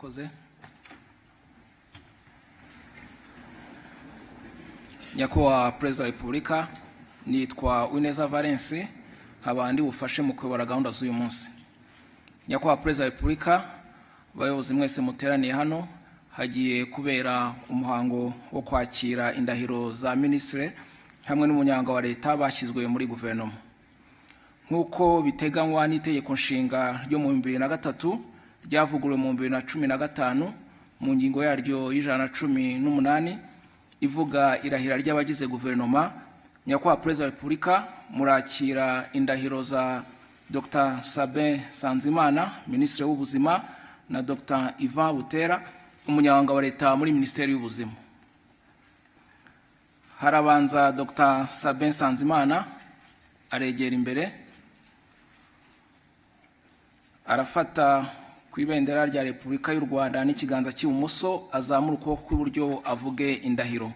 murakoze. Nyakubahwa Perezida wa Repubulika, nitwa Uwineza Valence, abandi bufashe mu kuyobora gahunda z'uyu munsi. Nyakubahwa Perezida wa Repubulika, bayobozi mwese muteraniye hano, hagiye kubera umuhango wo kwakira indahiro za ministre hamwe n'umunyanga wa leta bashyizwe muri guverinoma. Nk'uko biteganywa n'itegeko nshinga ryo mu 2003 ryavuguruwe mu 2015 mu ngingo yaryo y'118 ivuga irahira ry'abagize guverinoma, Nyakubahwa Perezida wa Repubulika, murakira indahiro za Dr. Sabin Nsanzimana, Minisitiri w'Ubuzima, na Dr. Ivan Butera, umunyamabanga wa leta muri Minisiteri y'Ubuzima. Harabanza Dr. Sabin Nsanzimana, aregera imbere, arafata ku ibendera rya Repubulika y'u Rwanda n'ikiganza cy'ibumoso, azamura ukuboko kw'iburyo avuge indahiro.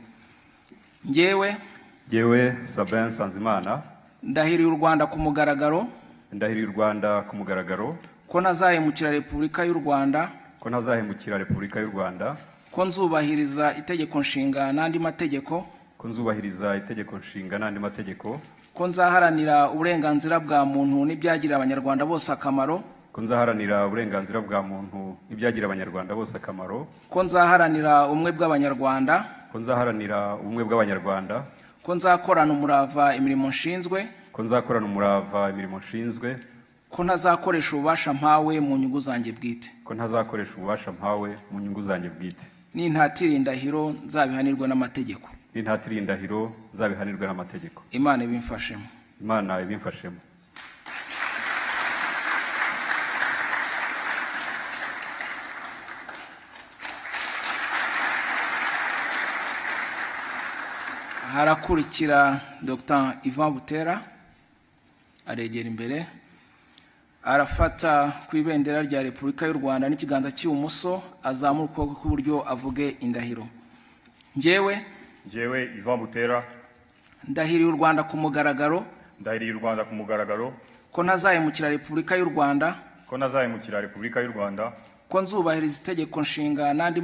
Njyewe Sabin Nsanzimana ndahiriye u Rwanda ku mugaragaro, ko ntazahemukira Repubulika y'u Rwanda, ko nzubahiriza itegeko nshinga n'andi mategeko, ko nzaharanira uburenganzira bwa muntu n'ibyagirira abanyarwanda bose akamaro, ko nzaharanira ubumwe bw'abanyarwanda, ko nzakorana umurava imirimo nshinzwe, ko ntazakoresha ububasha mpawe mu nyungu zanjye bwite, n'intatira indahiro nzabihanirwe n'amategeko. Imana ibimfashemo. Harakurikira Dr. Ivan Butera, aregera imbere, arafata ku ibendera rya Repubulika y'u Rwanda n'ikiganza cy'ibumoso, azamura ukuboko kw'iburyo avuge indahiro. Njyewe Ivan Butera ndahiriye u Rwanda ku mugaragaro, ko ntazahemukira Repubulika y'u Rwanda, ko nzubahiriza itegeko nshinga n'andi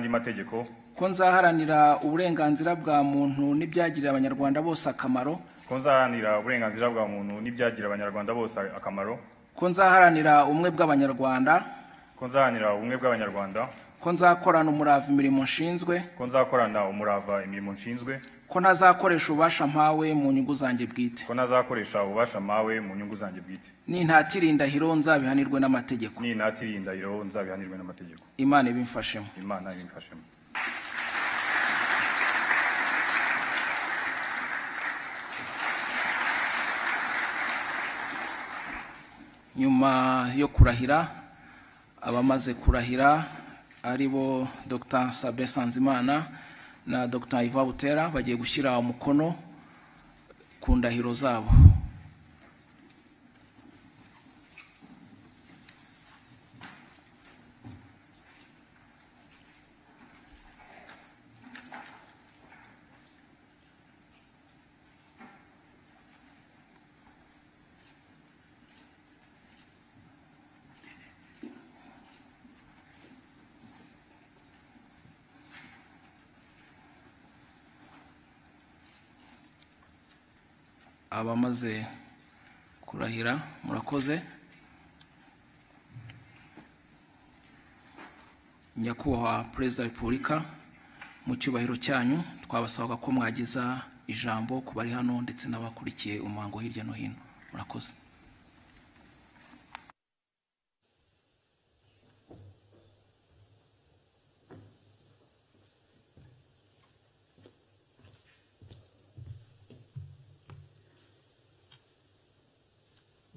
mategeko, ko nzaharanira uburenganzira bwa muntu n'ibyagirira abanyarwanda bose akamaro, ko nzaharanira ubumwe bw'abanyarwanda, ko nzakorana umurava imirimo nshinzwe, ko ntazakoresha ububasha mpawe mu nyungu zanjye bwite, n'intatira indahiro nzabihanirwe n'amategeko. Imana ibimfashemo. Nyuma yo kurahira, abamaze kurahira aribo Dr. Sabin Nsanzimana na Dr. Ivan Butera bagiye gushyira umukono ku ndahiro zabo. Abamaze kurahira, murakoze. Nyakubahwa Perezida wa Repubulika, mu cyubahiro cyanyu twabasaba ko mwagiza ijambo ku bari hano ndetse n'abakurikiye umuhango hirya no hino. Murakoze.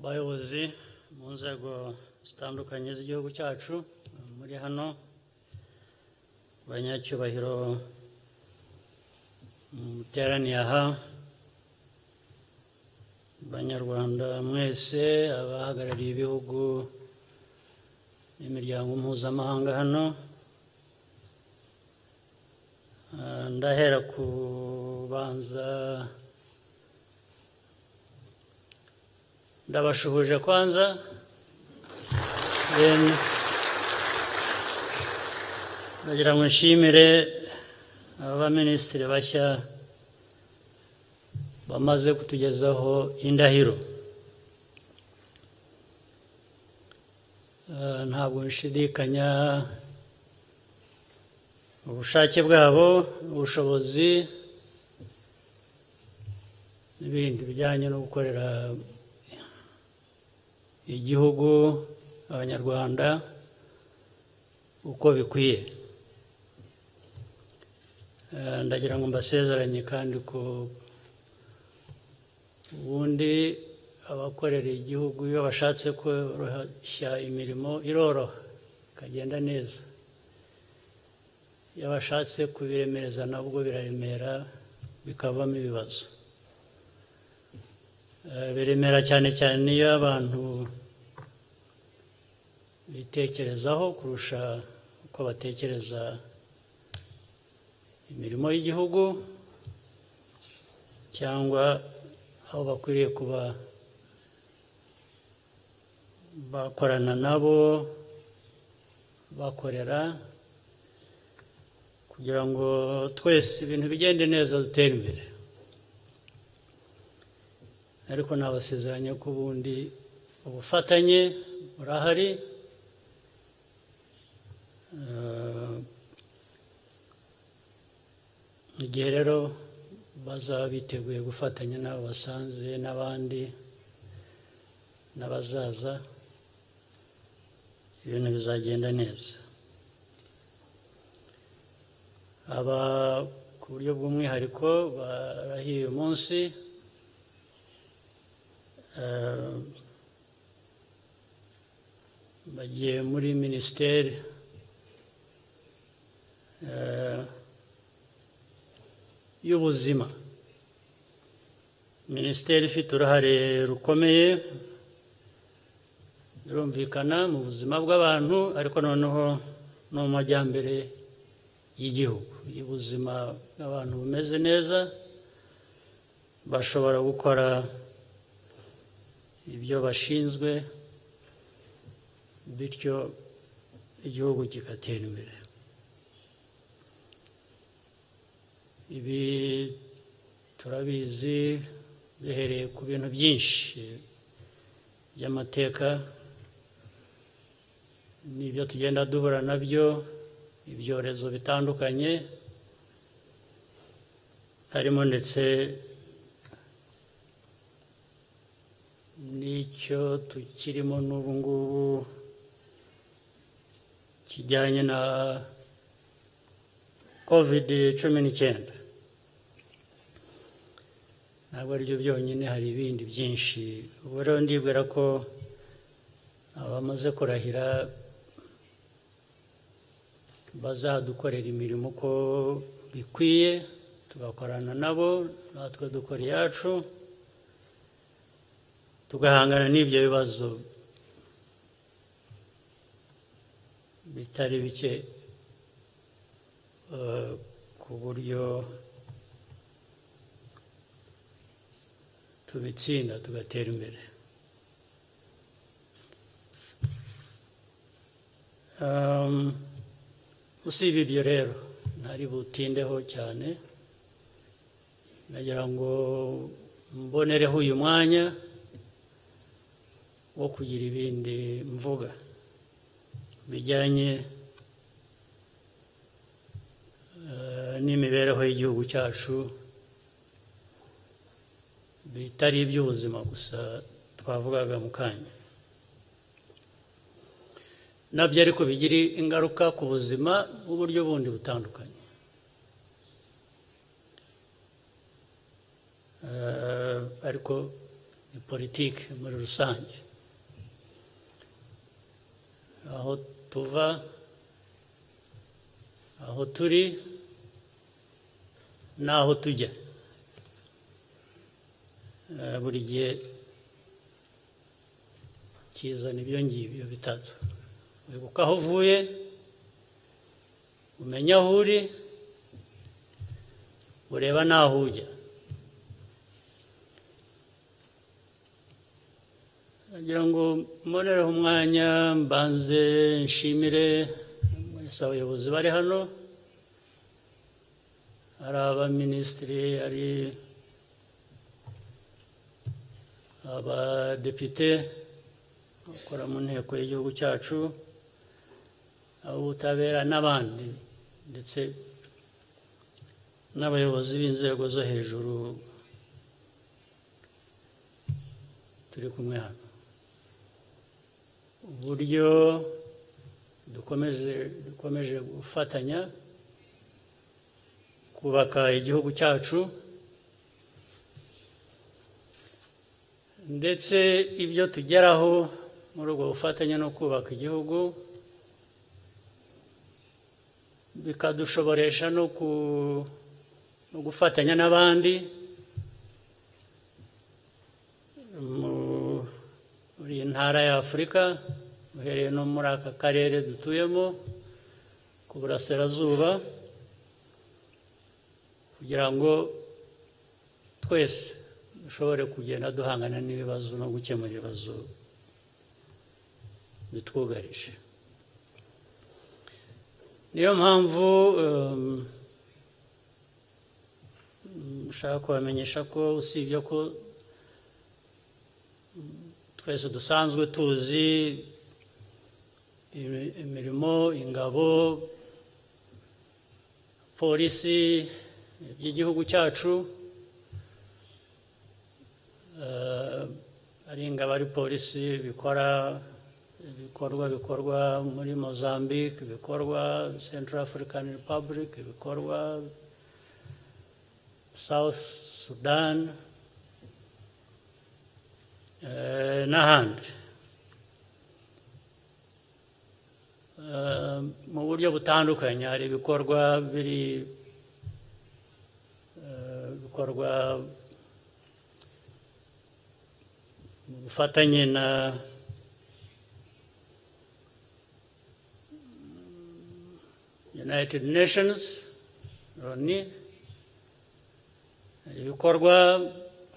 Bayobozi mu nzego zitandukanye z'igihugu cyacu muri hano, banyacyubahiro muteraniye aha, Banyarwanda mwese, abahagarariye ibihugu n'imiryango mpuzamahanga hano, ndahera kubanza ndabashuhuje kwanza Nagira ngo nshimire abaminisitiri bashya bamaze kutugezaho indahiro. Ntabwo nshidikanya ubushake bwabo, ubushobozi n'ibindi bijyanye no gukorera igihugu, abanyarwanda uko bikwiye. Ndagira ngo mbasezeranye kandi ko ubundi abakorera igihugu iyo bashatse koroshya imirimo iroroha ikagenda neza, iyo bashatse kubiremereza nabwo biraremera bikavamo ibibazo. Biremera cyane cyane iyo abantu bitekerezaho kurusha uko batekereza imirimo y'igihugu cyangwa aho bakwiriye kuba bakorana nabo, bakorera, kugira ngo twese ibintu bigende neza, dutere imbere. Ariko nabasezeranya ko ubundi ubufatanye burahari. Igihe rero bazaba biteguye gufatanya n'abo basanze n'abandi n'abazaza, ibintu bizagenda neza. Aba ku buryo bw'umwihariko barahiye uyu munsi, bagiye muri minisiteri y'ubuzima, minisiteri ifite uruhare rukomeye birumvikana mu buzima bw'abantu, ariko noneho no mu majyambere y'igihugu. Iyo ubuzima bw'abantu bumeze neza, bashobora gukora ibyo bashinzwe, bityo igihugu kigatera imbere. Ibi turabizi bihereye ku bintu byinshi by'amateka n'ibyo tugenda duhura nabyo, ibyorezo bitandukanye, harimo ndetse n'icyo tukirimo n'ubu ngubu kijyanye na COVID-19. Ntabwo ari byo byonyine, hari ibindi byinshi. Ubu rero ndibwira ko abamaze kurahira bazadukorera imirimo uko bikwiye, tugakorana nabo, natwe dukora iyacu, tugahangana n'ibyo bibazo bitari bike, ku buryo tubitsinda tugatera imbere. Usibye ibyo rero ntari butindeho cyane, nagira ngo mbonereho uyu mwanya wo kugira ibindi mvuga bijyanye n'imibereho y'igihugu cyacu, bitari iby'ubuzima gusa twavugaga mu kanya, nabyo ariko bigira ingaruka ku buzima bw'uburyo bundi butandukanye. Ariko ni politiki muri rusange, aho tuva, aho turi n'aho tujya, buri gihe kizana ibyo ngibyo bitatu: wibuka aho uvuye, umenya aho uri, ureba n'aho ujya. ngira ngo mbonereho umwanya mbanze nshimire mwese abayobozi bari hano, hari abaminisitiri, hari abadepite bakora mu nteko y'igihugu cyacu, ab'ubutabera n'abandi, ndetse n'abayobozi b'inzego zo hejuru turi kumwe hano. Uburyo dukomeje gufatanya kubaka igihugu cyacu, ndetse ibyo tugeraho muri ubwo bufatanye no kubaka igihugu bikadushoboresha no gufatanya n'abandi muri iyi ntara ya Afurika, uhereye no muri aka karere dutuyemo k'uburasirazuba, kugira ngo twese dushobore kugenda duhangana n'ibibazo no gukemura ibibazo bitwugarije. Niyo mpamvu nshaka kubamenyesha ko usibye ko twese dusanzwe tuzi imirimo, ingabo, polisi by'igihugu cyacu, ari ingabo ari polisi bikorwa muri Mozambique, bikorwa Central African Republic, bikorwa South Sudan n'ahandi mu buryo butandukanye. Hari ibikorwa bikorwa mu bufatanye na United Nations, Loni, ibikorwa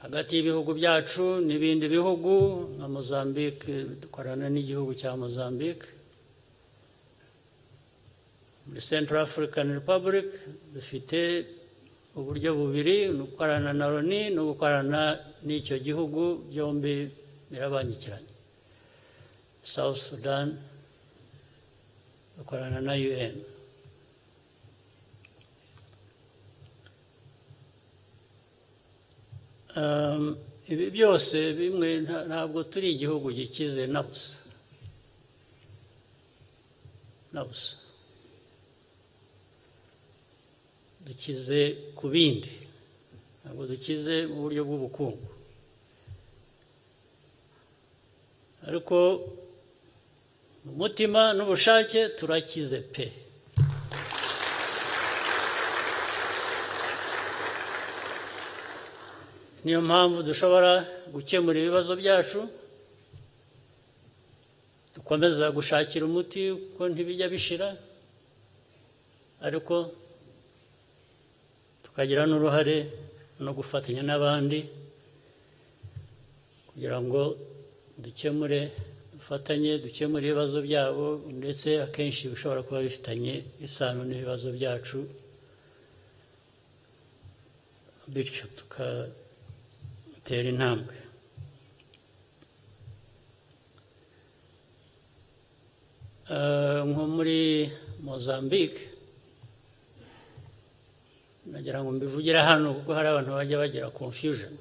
hagati y'ibihugu byacu n'ibindi bihugu nka Mozambique, dukorana n'igihugu cya Mozambique. Muri Central African Republic dufite uburyo bubiri, ni ugukorana na Loni no gukorana n'icyo gihugu, byombi birabangikiranye. South Sudan dukorana na UN. Ibi byose bimwe ntabwo turi igihugu gikize na busa, dukize ku bindi, ntabwo dukize mu buryo bw'ubukungu, ariko mu mutima n'ubushake turakize pe. Niyo mpamvu dushobora gukemura ibibazo byacu, dukomeza gushakira umuti kuko ntibijya bishira, ariko tukagira n'uruhare no gufatanya n'abandi kugira ngo dufatanye dukemure ibibazo byabo, ndetse akenshi bishobora kuba bifitanye isano n'ibibazo byacu, bityo tukatera intambwe. Nko muri Mozambique, nagira ngo mbivugira hano kuko hari abantu bajya bagira confusion.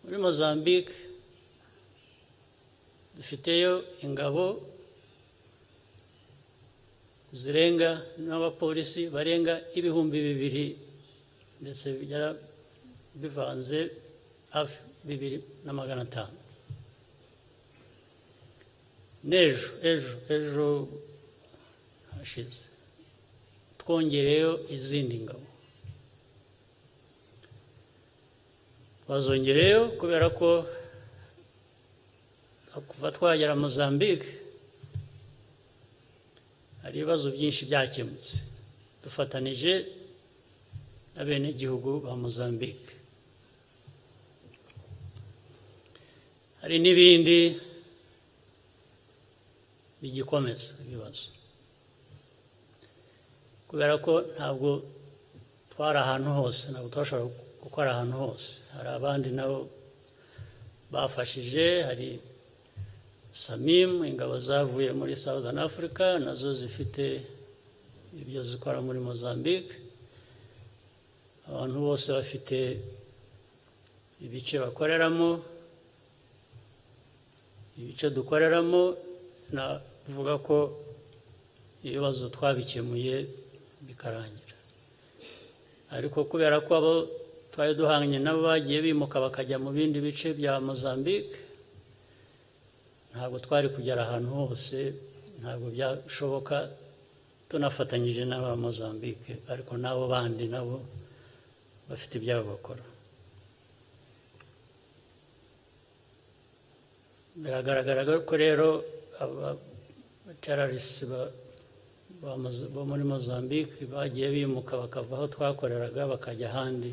Muri Mozambique dufiteyo ingabo zirenga n'abapolisi barenga 2,000, ndetse bigera bivanze hafi 2,500. Ejo hashize twongereyo izindi ngabo, bazongereyo kubera ko kuva twagera Mozambique hari ibibazo byinshi byakemutse dufatanije n'abenegihugu ba Mozambique. hari n'ibindi bigikomeza ibibazo kubera ko ntabwo twari ahantu hose, ntabwo twashobora gukora ahantu hose. Hari abandi nabo bafashije, hari Samim, ingabo zavuye muri Southern Africa nazo zifite ibyo zikora muri Mozambique. Abantu bose bafite ibice bakoreramo, ibice dukoreramo. Navuga ko ibibazo twabikemuye bikarangira, ariko kubera ko abo twari duhanganye nabo bagiye bimuka bakajya mu bindi bice bya Mozambique, ntabwo twari kugera ahantu hose, ntabwo byashoboka tunafatanyije n'aba Mozambique, ariko n'abo bandi nabo bafite ibyabo bakora. Biragaragara ko rero abaterrorists bo muri Mozambique bagiye bimuka bakava aho twakoreraga bakajya ahandi.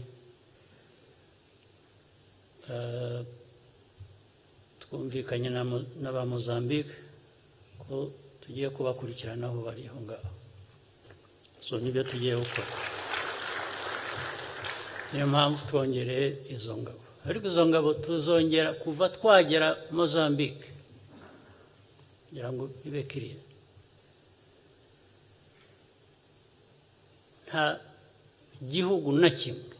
Twumvikanye n'aba Mozambique ko tugiye kubakurikirana aho bari aho ngaho, so nibyo tugiye gukora. Niyo mpamvu twongereye izo ngabo, ariko izo ngabo tuzongera kuva twagera Mozambique kugira ngo bibe kiriya. Nta gihugu na kimwe,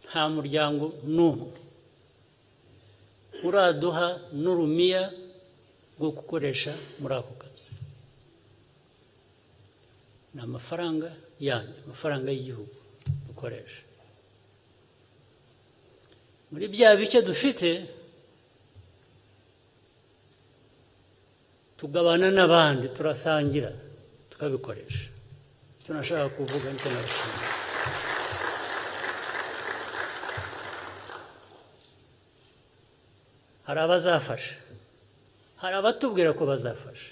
nta muryango n'umwe uraduha n'urumiya rwo gukoresha muri ako kazi. Ni amafaranga yanyu, amafaranga y'igihugu dukoresha. Muri bya bice dufite tugabana n'abandi, turasangira tukabikoresha. Icyo nashaka kuvuga nicyo nabashimira. Hari abazafasha, hari abatubwira ko bazafasha,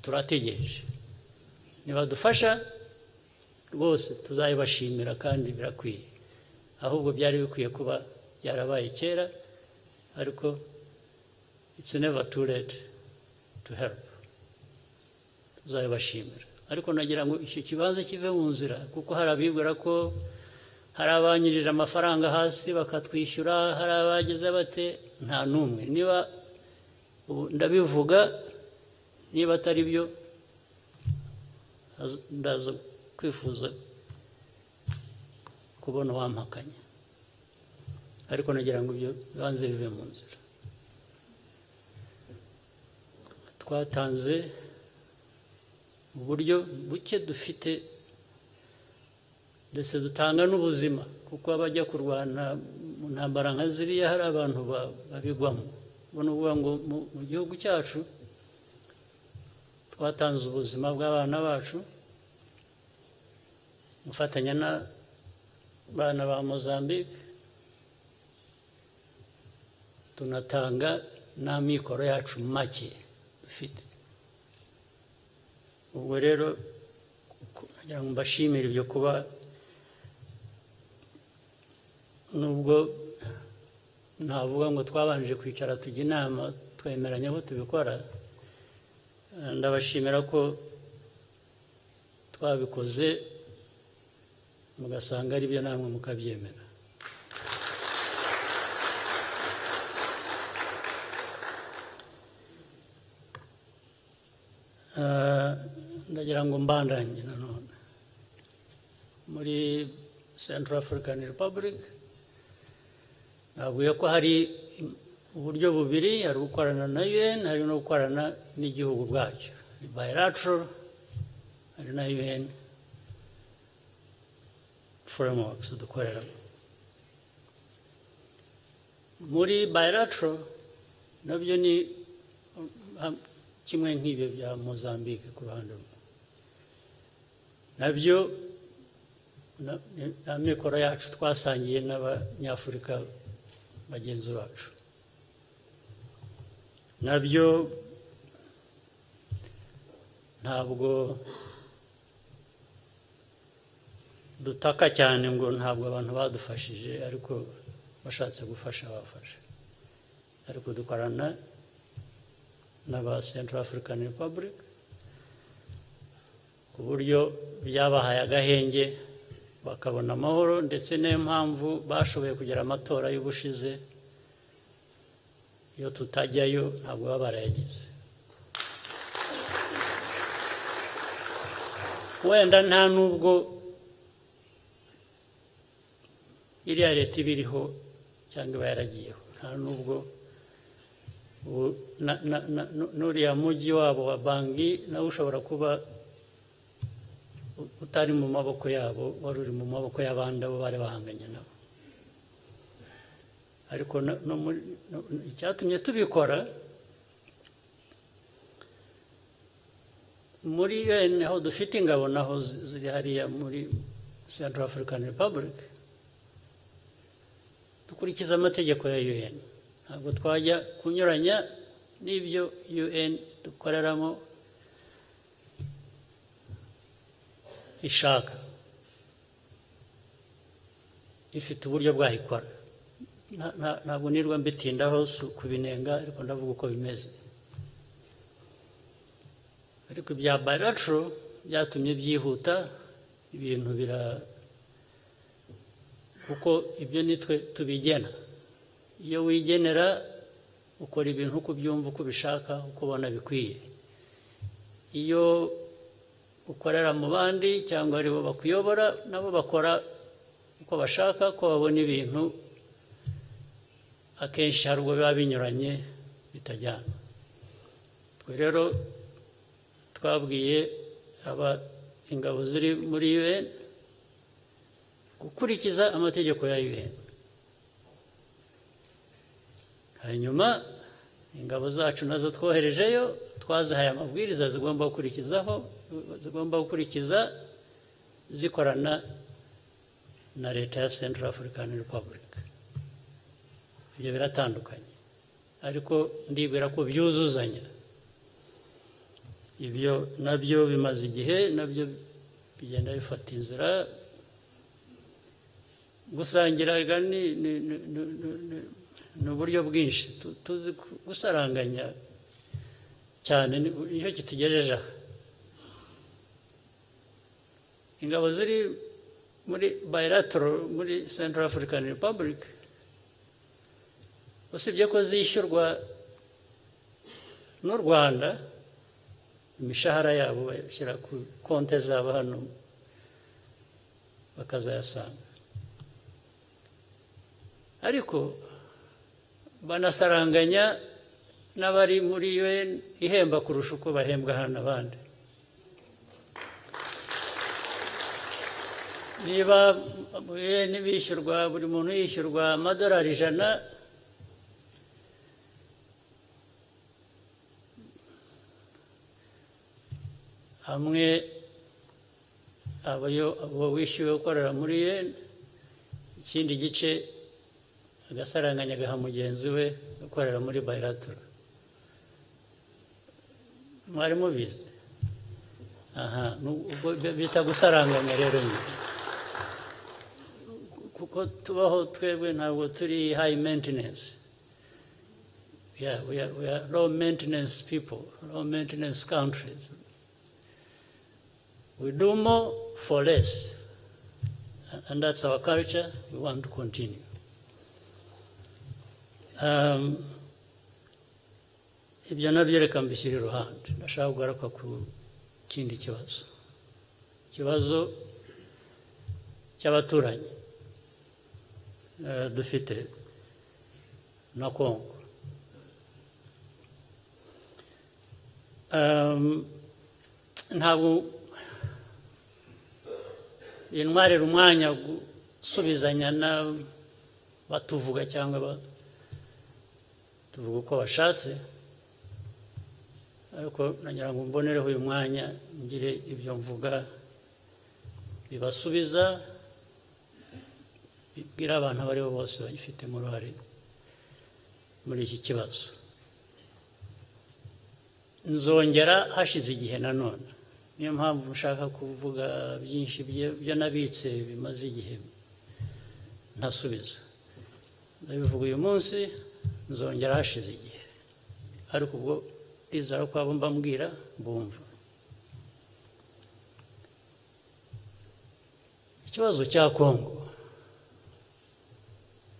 turategereje. Nibadufasha rwose tuzabibashimira kandi birakwiye, ahubwo byari bikwiye kuba byarabaye kera, ariko it's never too late to help. Tuzabibashimira, ariko nagira ngo icyo kibanza kive mu nzira, kuko hari abibwira ko hari abanyirije amafaranga hasi bakatwishyura, hari abageze bate. Nta n'umwe. Niba ndabivuga, niba atari byo ndaza kwifuza kubona wampakanya, ariko nagira ngo ibyo bibanze bive mu nzira. Twatanze uburyo buke dufite, ndetse dutanga n'ubuzima, kuko abajya kurwana mu ntambara nka ziriya hari abantu babigwamo. Ubona uvuga ngo mu gihugu cyacu twatanze ubuzima bw'abana bacu, mufatanya n'abana ba Mozambique, tunatanga n'amikoro yacu make dufite. Ubwo rero nagira ngo mbashimire ibyo, kuba nubwo ntavuga ngo twabanje kwicara tujya inama twemeranya aho tubikora, ndabashimira ko twabikoze mugasanga ari byo namwe mukabyemera. Ndagira ngo mbandanye nanone muri Central African Republic. Navuye ko hari uburyo bubiri, hari gukorana na UN, hari no gukorana n'igihugu bwacyo, bilateral, hari na UN frameworks dukoreramo. Muri bilateral nabyo ni kimwe nk'ibyo bya Mozambique ku ruhande rumwe, nabyo amikoro yacu twasangiye n'abanyafurika bagenzi bacu, nabyo ntabwo dutaka cyane ngo ntabwo abantu badufashije, ariko bashatse gufasha bafasha. ariko dukorana n'aba Central African Republic ku buryo byabahaye agahenge bakabona amahoro, ndetse niyo mpamvu bashoboye kugira amatora y'ubushize. Iyo tutajyayo ntabwo baba barayagize. Wenda nta nubwo iriya leta ibiriho cyangwa iba yaragiyeho, nta nubwo n'uriya mujyi wabo wa Bangi nawe ushobora kuba utari mu maboko yabo, wari uri mu maboko y'abandi abo bari bahanganye nabo. Ariko icyatumye tubikora muri UN aho dufite ingabo naho ziri hariya muri Central African Republic, dukurikiza amategeko ya UN. Ntabwo twajya kunyuranya n'ibyo UN dukoreramo ishaka, ifite uburyo bwahikora. Ntabwo nirwa mbitindaho kubinenga, ariko ndavuga uko bimeze. Ariko ibya bilateral byatumye byihuta ibintu kuko ibyo nitwe tubigena. Iyo wigenera ukora ibintu uko byumva, uko bishaka, uko ubona bikwiye. Iyo ukorera mu bandi cyangwa aribo bakuyobora, nabo bakora uko bashaka, ko babona ibintu akenshi hari ubwo biba binyuranye bitajyana. Twe rero twabwiye ingabo ziri muri UN gukurikiza amategeko ya UN. Hanyuma ingabo zacu nazo twoherejeyo twazihaye amabwiriza zigomba gukurikiza zikorana na leta ya Central African Republic. Ibyo biratandukanye, ariko ndibwira ko byuzuzanya. Ibyo nabyo bimaze igihe, nabyo bigenda bifata inzira. Gusangira ni uburyo bwinshi, tuzi gusaranganya cyane, nicyo kitugejeje aha. Ingabo ziri muri bilateral muri Central African Republic, usibye ko zishyurwa n'u Rwanda, imishahara yabo bashyira ku konti zabo hano bakazayasanga, ariko banasaranganya n'abari muri UN ihemba kurusha uko bahembwa hano abandi. Niba UN bishyurwa, buri muntu yishyurwa amadolari 100, hamwe abo wishyuwe gukorera muri UN, ikindi gice agasaranganya agaha mugenzi we gukorera muri bilateral. Mwari mubizi? Aha, ubwo bita gusaranganya rero. Kuko tubaho twebwe ntabwo turi high maintenance. We are low maintenance people, low maintenance countries. We do more for less, and that's our culture. We want to continue. Ibyo nabyo reka mbishyire iruhande. Ndashaka kugaruka ku kindi kibazo cy'abaturanyi dufite na Kongo. Ntabwo intwarira umwanya gusubizanya batuvuga cyangwa tuvuga uko bashatse, ariko nagira ngo mbonereho uyu mwanya ngire ibyo mvuga bibasubiza, bibwira abantu abo aribo bose bagifitemo uruhare muri iki kibazo. Nzongera hashize igihe nanone, niyo mpamvu nshaka kuvuga byinshi byo nabitse bimaze igihe ntasubiza. Ndabivuga uyu munsi, nzongera hashize igihe, ariko ubwo ndizera ko abo mbabwira bumva. Ikibazo cya Kongo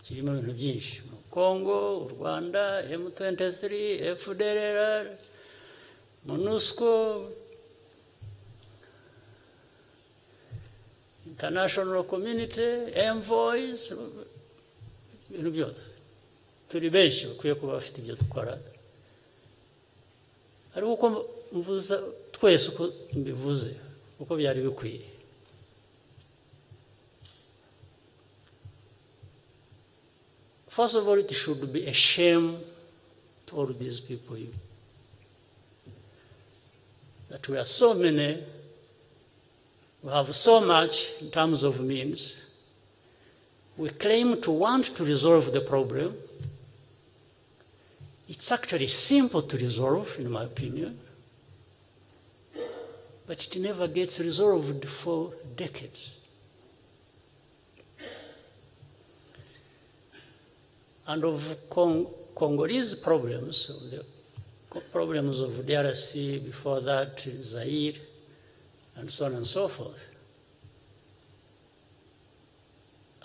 kirimo ibintu byinshi. Kongo, u Rwanda, M23, Fdlr, MONUSCO, international community, envoys, ibintu byose. Turi benshi bakwiye kuba bafite ibyo dukora. Ariko uko mvuza twese uko mbivuze, uko byari bikwiye. First of all, it should be a shame to all these people that we are so many, we have so much in terms of means. We claim to want to resolve the problem. It's actually simple to resolve, in my opinion, but it never gets resolved for decades. And of Congolese problems, the problems of DRC, before that Zaire, and so on and so forth.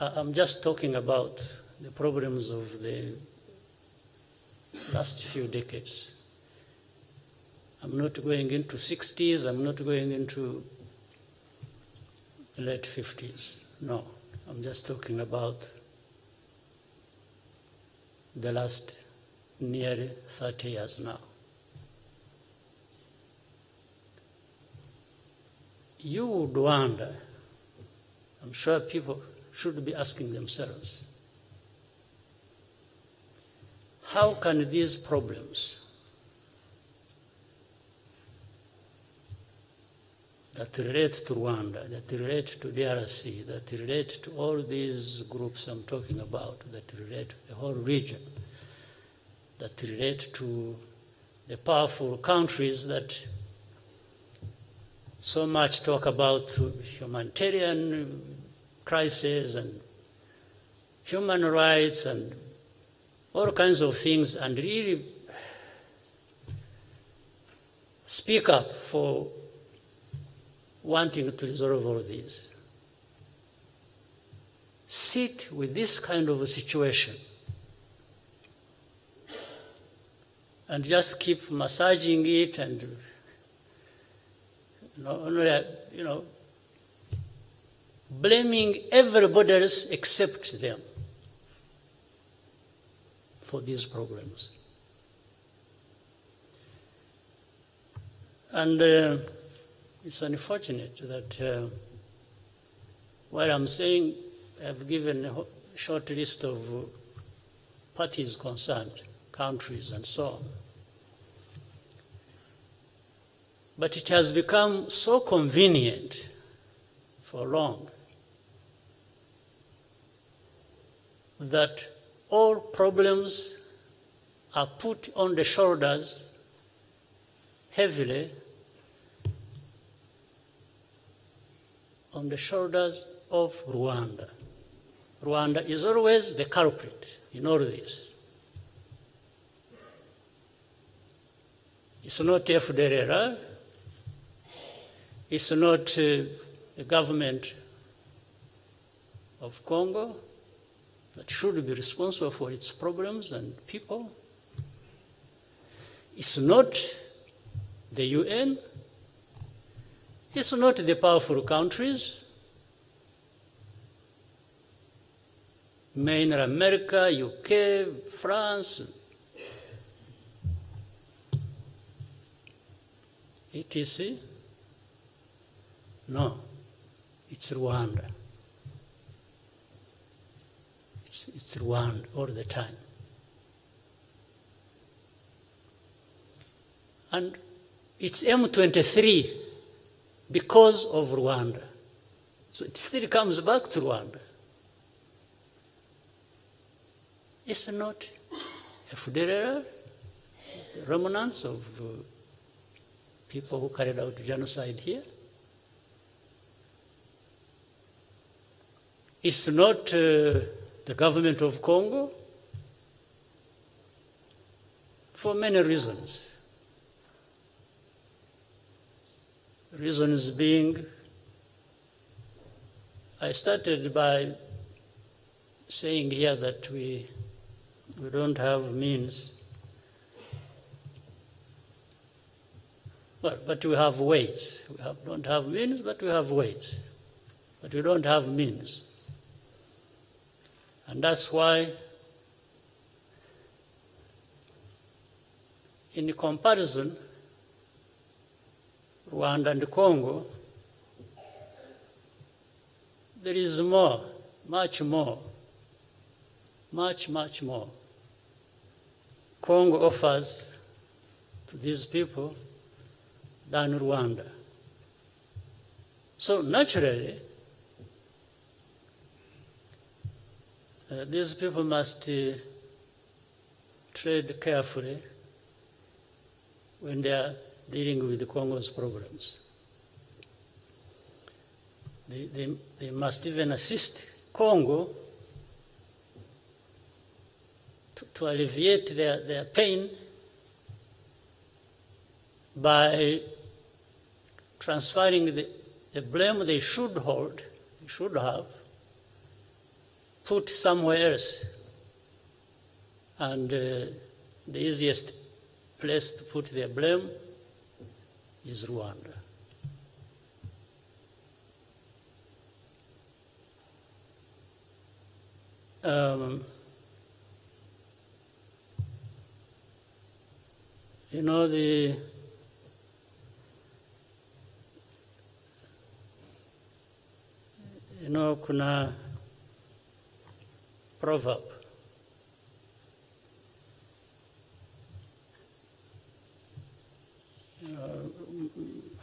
I'm just talking about the problems of the last few decades. I'm not going into 60s, I'm not going into late 50s. No, I'm just talking about the last nearly 30 years now. You would wonder, I'm sure people should be asking themselves, how can these problems that relate to Rwanda, that relate to DRC, that relate to all these groups I'm talking about, that relate to the whole region, that relate to the powerful countries that so much talk about humanitarian crisis and human rights and all kinds of things, and really speak up for wanting to resolve all this. Sit with this kind of a situation and just keep massaging it and blaming everybody else except them for these problems. And it's unfortunate that while I'm saying I've given a short list of parties concerned, countries and so on, but it has become so convenient for long that all problems are put on the shoulders heavily on the shoulders of Rwanda. Rwanda is always the culprit in all this. It's not Fdlr, it's not the government of Congo that should be responsible for its problems and people. It's not the UN, it's not the powerful countries, mainly America, UK, France, etc. No, it's Rwanda. It's Rwanda all the time. And it's M23 because of Rwanda. So it still comes back to Rwanda. It's not Fdlr, the remnants of people who carried out genocide here. It's not the government of Congo. for many reasons. Reasons being, I started by saying here that we don't have means, but we have ways. We don't have means, but we have ways. But we don't have means. And that's why, in comparison, Rwanda and Congo, there is more, much more, much more. Congo offers to these people than Rwanda. So naturally, these people must tread carefully when they are dealing with the Congo's problems. They must even assist Congo to alleviate their pain by transferring the blame they should have, put somewhere else. And the easiest place to put their blame is Rwanda. You know, kuna proverb.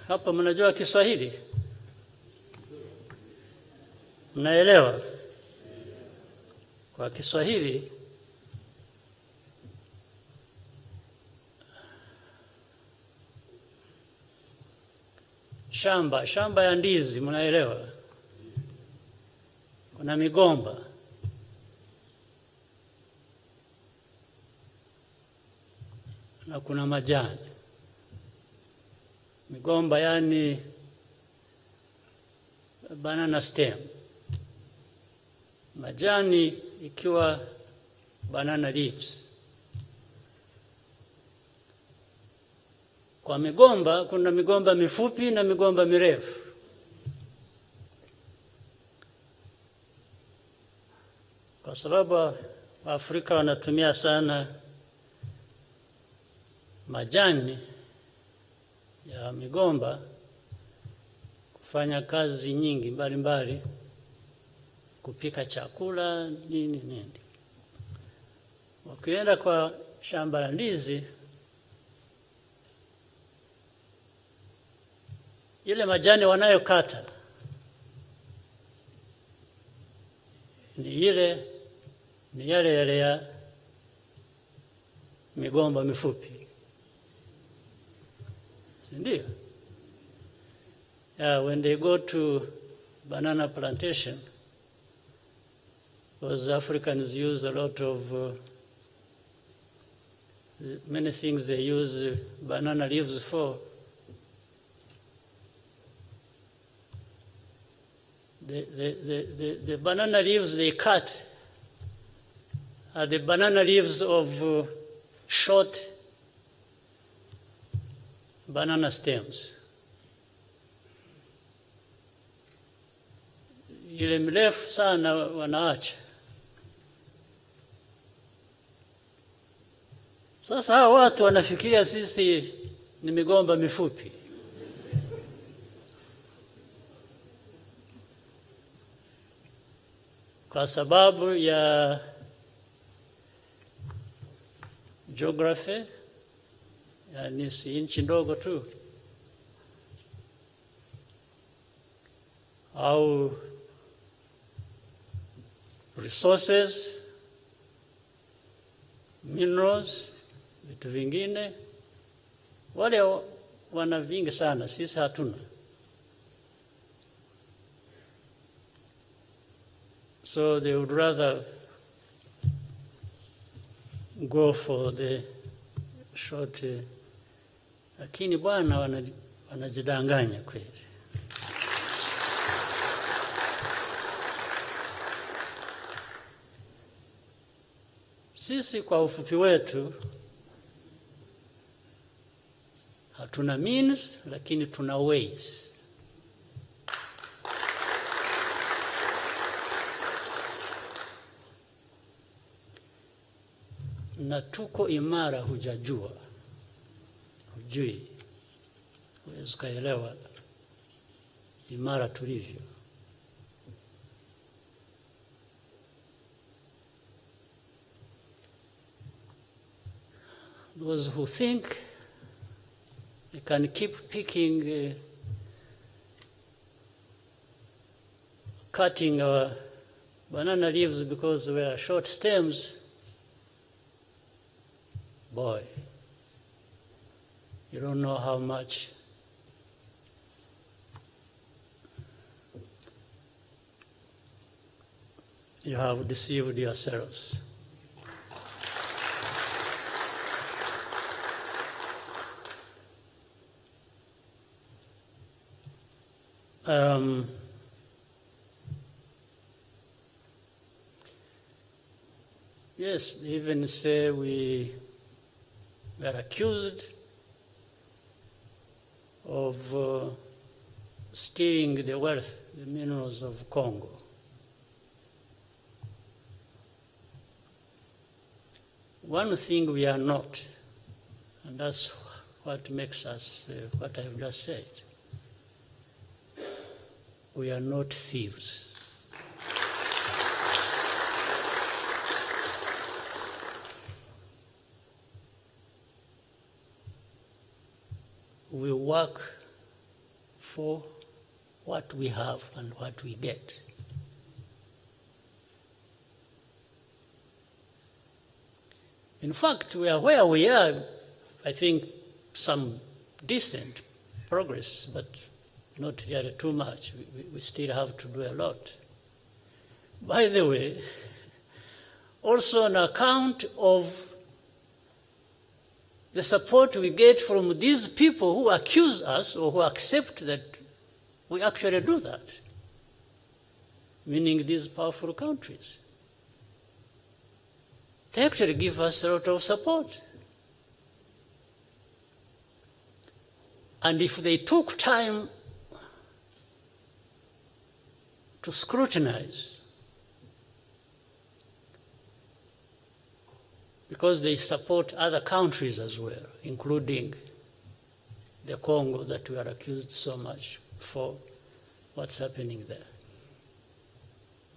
Hapa mnajua Kiswahili? Mnaelewa? Kwa Kiswahili shamba ya ndizi, mnaelewa? Kuna migomba. Na kuna majani. Migomba yani banana stem. Majani ikiwa banana leaves. Kwa migomba, kuna migomba mifupi na migomba mirefu. Kwa sababu Waafrika wanatumia sana majani ya migomba kufanya kazi nyingi mbalimbali, kupika chakula, nini. Wakienda kwa shamba la ndizi, ile majani wanayokata ni yale ya migomba mifupi. Ndio. When they go to banana plantation, those Africans use a lot of many things they use banana leaves for. The banana leaves they cut are the banana leaves of short banana stems. Ile mrefu sana wanaacha. Sasa hao watu wanafikiria sisi ni migomba mifupi. Kwa sababu ya geography, yani si nchi ndogo tu, au resources, minerals, vitu vingine, wale wana vingi sana, sisi hatuna. So they would rather go for the short, lakini bwana wanajidanganya kweli. Sisi kwa ufupi wetu hatuna means, lakini tuna ways. Na tuko imara, hujajua, hujui, huwezi kuelewa imara tulivyo. Those who think they can keep picking, cutting our banana leaves because we are short stems, boy, you don't know how much you have deceived yourselves. Yes, they even say we are accused of stealing the wealth, the minerals of Congo. One thing we are not, and that's what makes us what I've just said. We are not thieves. We work for what we have and what we get. In fact, we are where we are, I think some decent progress, but not really too much. We still have to do a lot. By the way, also on account of the support we get from these people who accuse us or who accept that we actually do that, meaning these powerful countries. They actually give us a lot of support. And if they took time to scrutinize, because they support other countries as well, including the Congo that we are accused so much for what's happening there.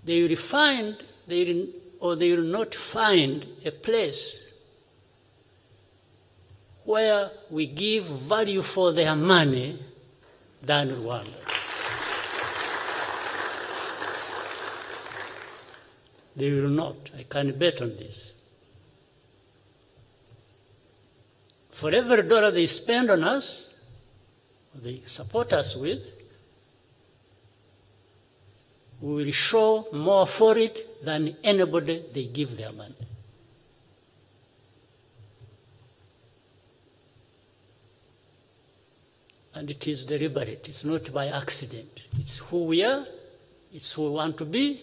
They will find, they will not find a place where we give value for their money than Rwanda. They will not. I can bet on this. For every dollar they spend on us, or they support us with, we will show more for it than anybody they give their money. And it is deliberate. It's not by accident. It's who we are. It's who we want to be.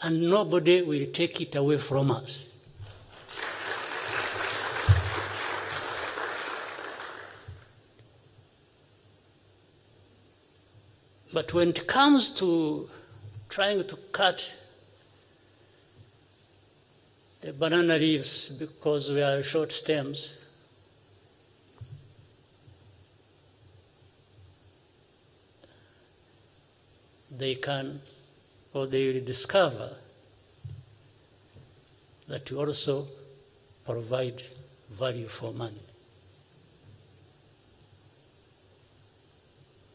And nobody will take it away from us. But when it comes to trying to cut the banana leaves because we are short stems, they can, or they will discover that we also provide value for money.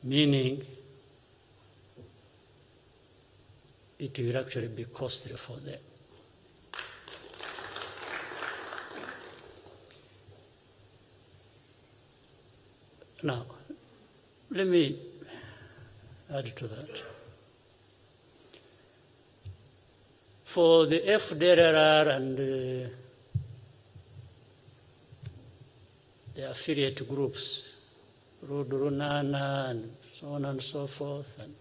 Meaning, it will actually be costly for them. Now, let me add to that. For the Fdlr and the affiliate groups, Rudurunana and so on and so forth. And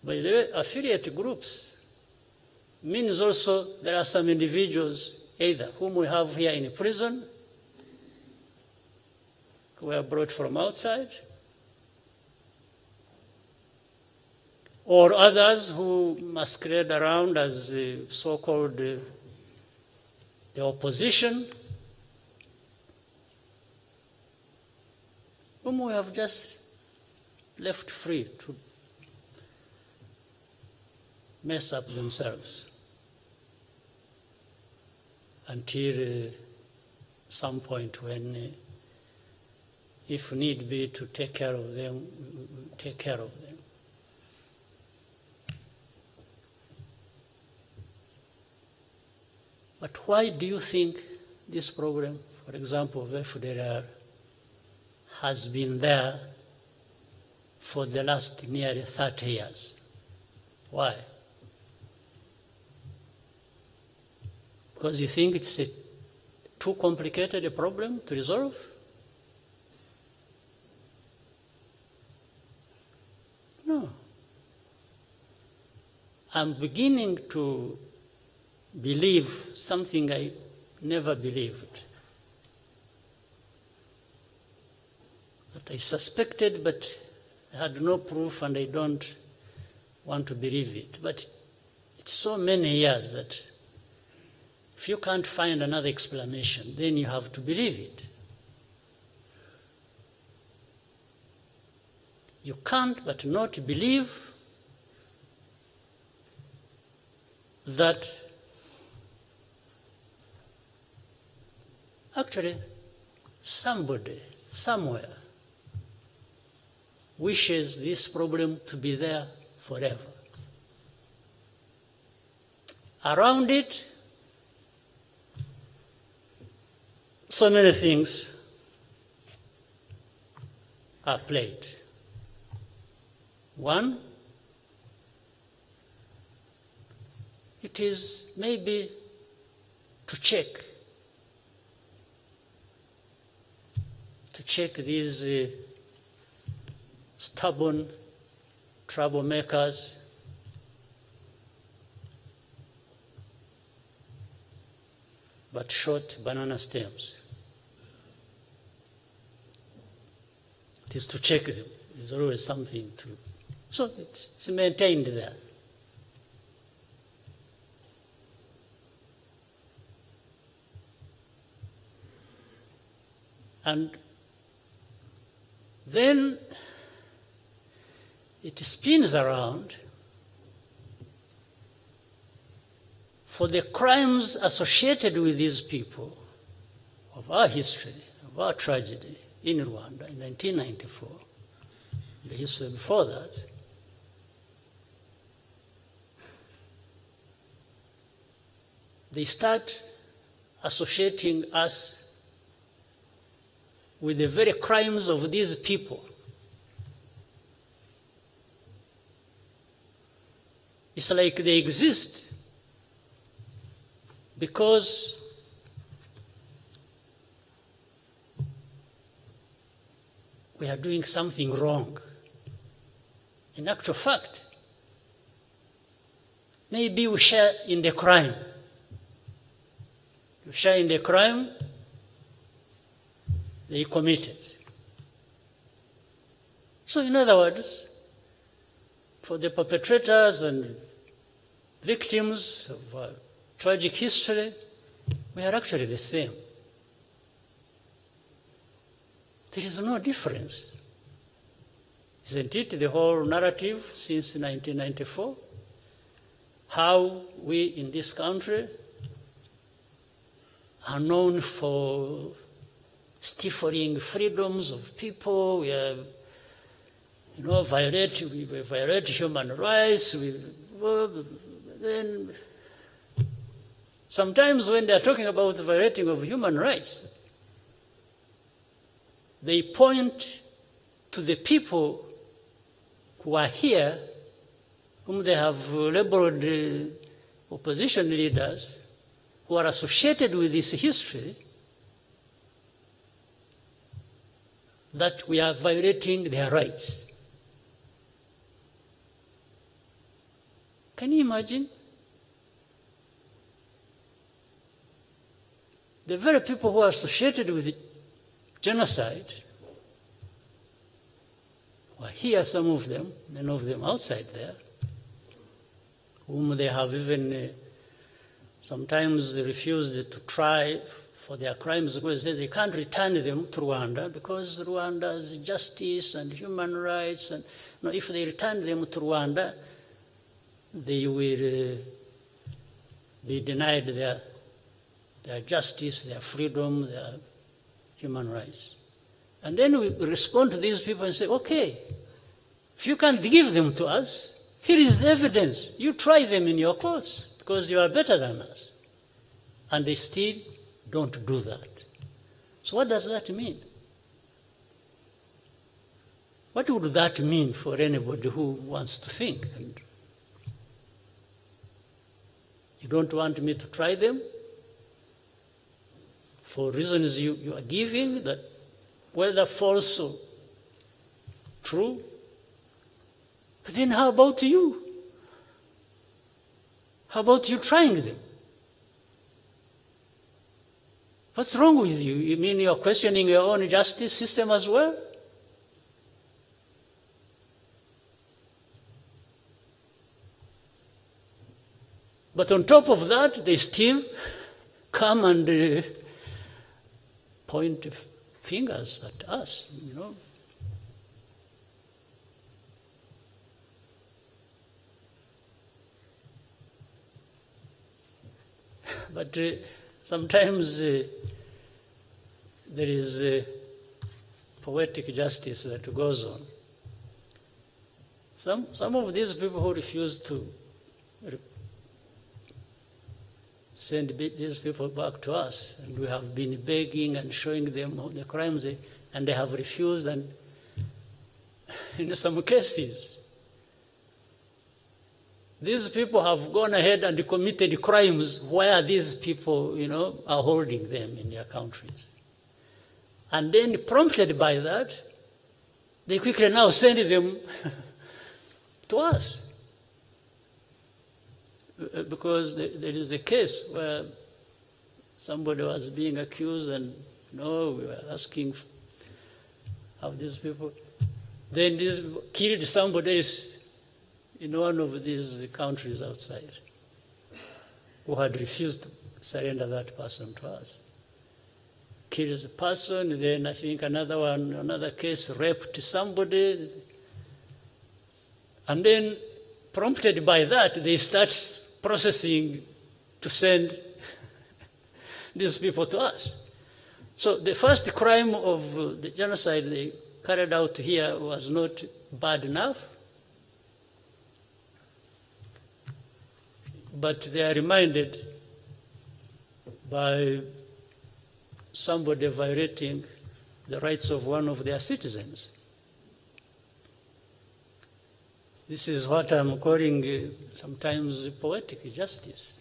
by the way, affiliate groups means also there are some individuals, either whom we have here in prison, who were brought from outside, or others who masquerade around as so-called the opposition, whom we have just left free to mess up themselves until some point when, if need be, to take care of them, take care of them. But why do you think this program, for example, of Fdlr, has been there for the last nearly 30 years? Why? Because you think it's too complicated a problem to resolve? No. I'm beginning to believe something I never believed. That I suspected, but I had no proof and I don't want to believe it. But it's so many years that if you can't find another explanation, then you have to believe it. You can't but not believe that actually somebody, somewhere, wishes this problem to be there forever. Around it, so many things are played. One, it is maybe to check these stubborn troublemakers, but short banana stems. It is to check them. There's always something to. So it's maintained there. And then it spins around for the crimes associated with these people of our history, of our tragedy in Rwanda in 1994, the history before that. They start associating us with the very crimes of these people. It's like they exist because we are doing something wrong. In actual fact, maybe we share in the crime. We share in the crime they committed. So in other words, for the perpetrators and victims of tragic history, we are actually the same. There is no difference. Isn't it the whole narrative since 1994? How we in this country are known for stifling freedoms of people. We are, we violate human rights. Then sometimes when they are talking about the violating of human rights, they point to the people who are here, whom they have labeled opposition leaders, who are associated with this history, that we are violating their rights. Can you imagine? The very people who are associated with genocide, well, here some of them, many of them outside there, whom they have even sometimes refused to try for their crimes because they can't return them to Rwanda because Rwanda's justice and human rights, and if they return them to Rwanda, they will be denied their justice, their freedom, their human rights. And then we respond to these people and say, okay, if you can't give them to us, here is the evidence. You try them in your courts because you are better than us. And they still don't do that. So what does that mean? What would that mean for anybody who wants to think? And you don't want me to try them for reasons you are giving, that whether false or true. But then how about you? How about you trying them? What's wrong with you? You mean you're questioning your own justice system as well? But on top of that, they still come and point fingers at us, But sometimes there is poetic justice that goes on. Some of these people who refuse to send these people back to us, and we have been begging and showing them all the crimes, and they have refused, and in some cases, these people have gone ahead and committed crimes where these people, are holding them in their countries. And then prompted by that, they quickly now send them to us. Because there is a case where somebody was being accused and, we were asking how these people, then this killed somebody else in one of these countries outside who had refused to surrender that person to us. Kills a person, then I think another case raped somebody, and then prompted by that, they start processing to send these people to us. So the first crime of the genocide they carried out here was not bad enough, but they are reminded by somebody violating the rights of one of their citizens. This is what I'm calling sometimes poetic justice.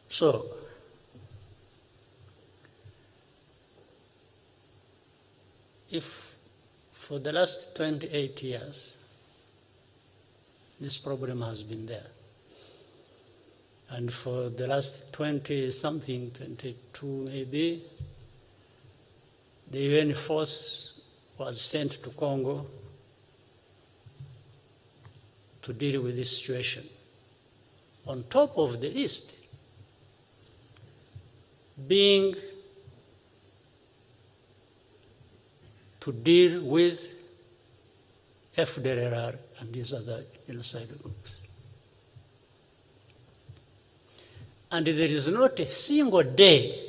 So, if for the last 28 years, this problem has been there, and for the last 20-something, 22 maybe, the UN force was sent to Congo to deal with this situation. On top of the list being to deal with Fdlr and these other genocide groups. And there is not a single day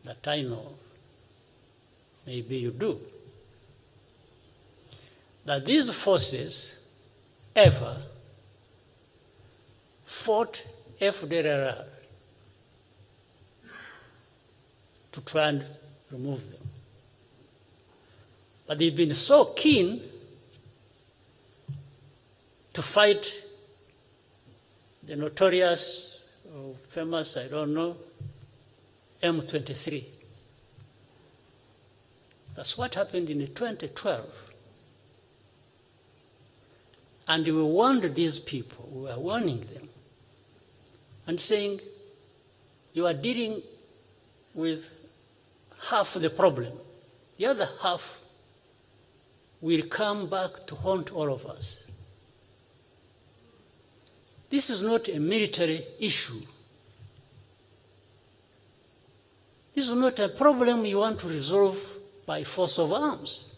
that I know of, maybe you do, that these forces ever fought Fdlr to try and remove them. But they've been so keen to fight the notorious, or famous, I don't know, M23. That's what happened in 2012. And we warned these people, we were warning them, and saying, you are dealing with half the problem. The other half will come back to haunt all of us. This is not a military issue. This is not a problem you want to resolve by force of arms.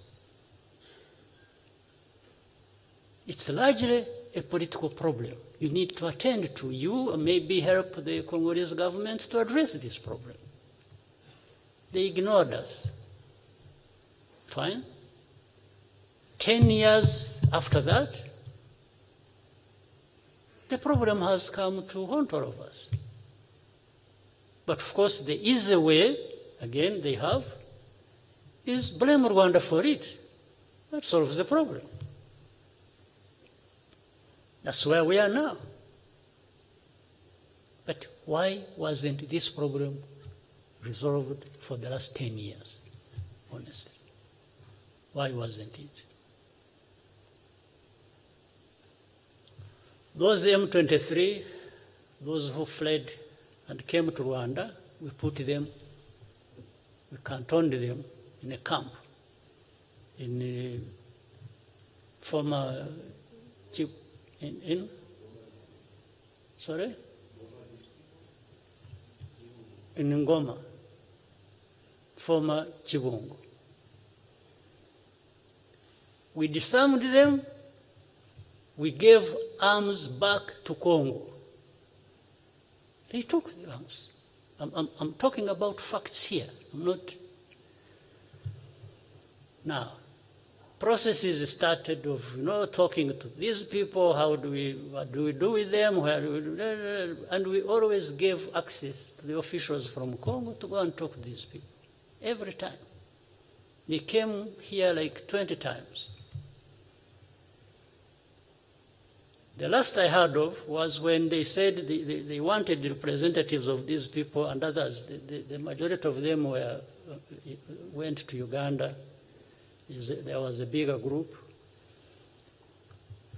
It's largely a political problem. You need to attend to. You maybe help the Congolese government to address this problem. They ignored us. Fine. 10 years after that, the problem has come to haunt all of us. But of course, the easy way, again, they have, is blame Rwanda for it. That solves the problem. That's where we are now. But why wasn't this problem resolved for the last 10 years, honestly? Why wasn't it? Those M23, those who fled and came to Rwanda, we put them, we cantoned them in a camp in the former sorry? In Ngoma, former Chibungo. We disarmed them, we gave arms back to Congo. They took the arms. I'm talking about facts here. I'm not. Now, processes started of talking to these people. What do we do with them? And we always gave access to the officials from Congo to go and talk to these people every time. They came here like 20 times. The last I heard of was when they said they wanted the representatives of these people and others. The majority of them went to Uganda. There was a bigger group.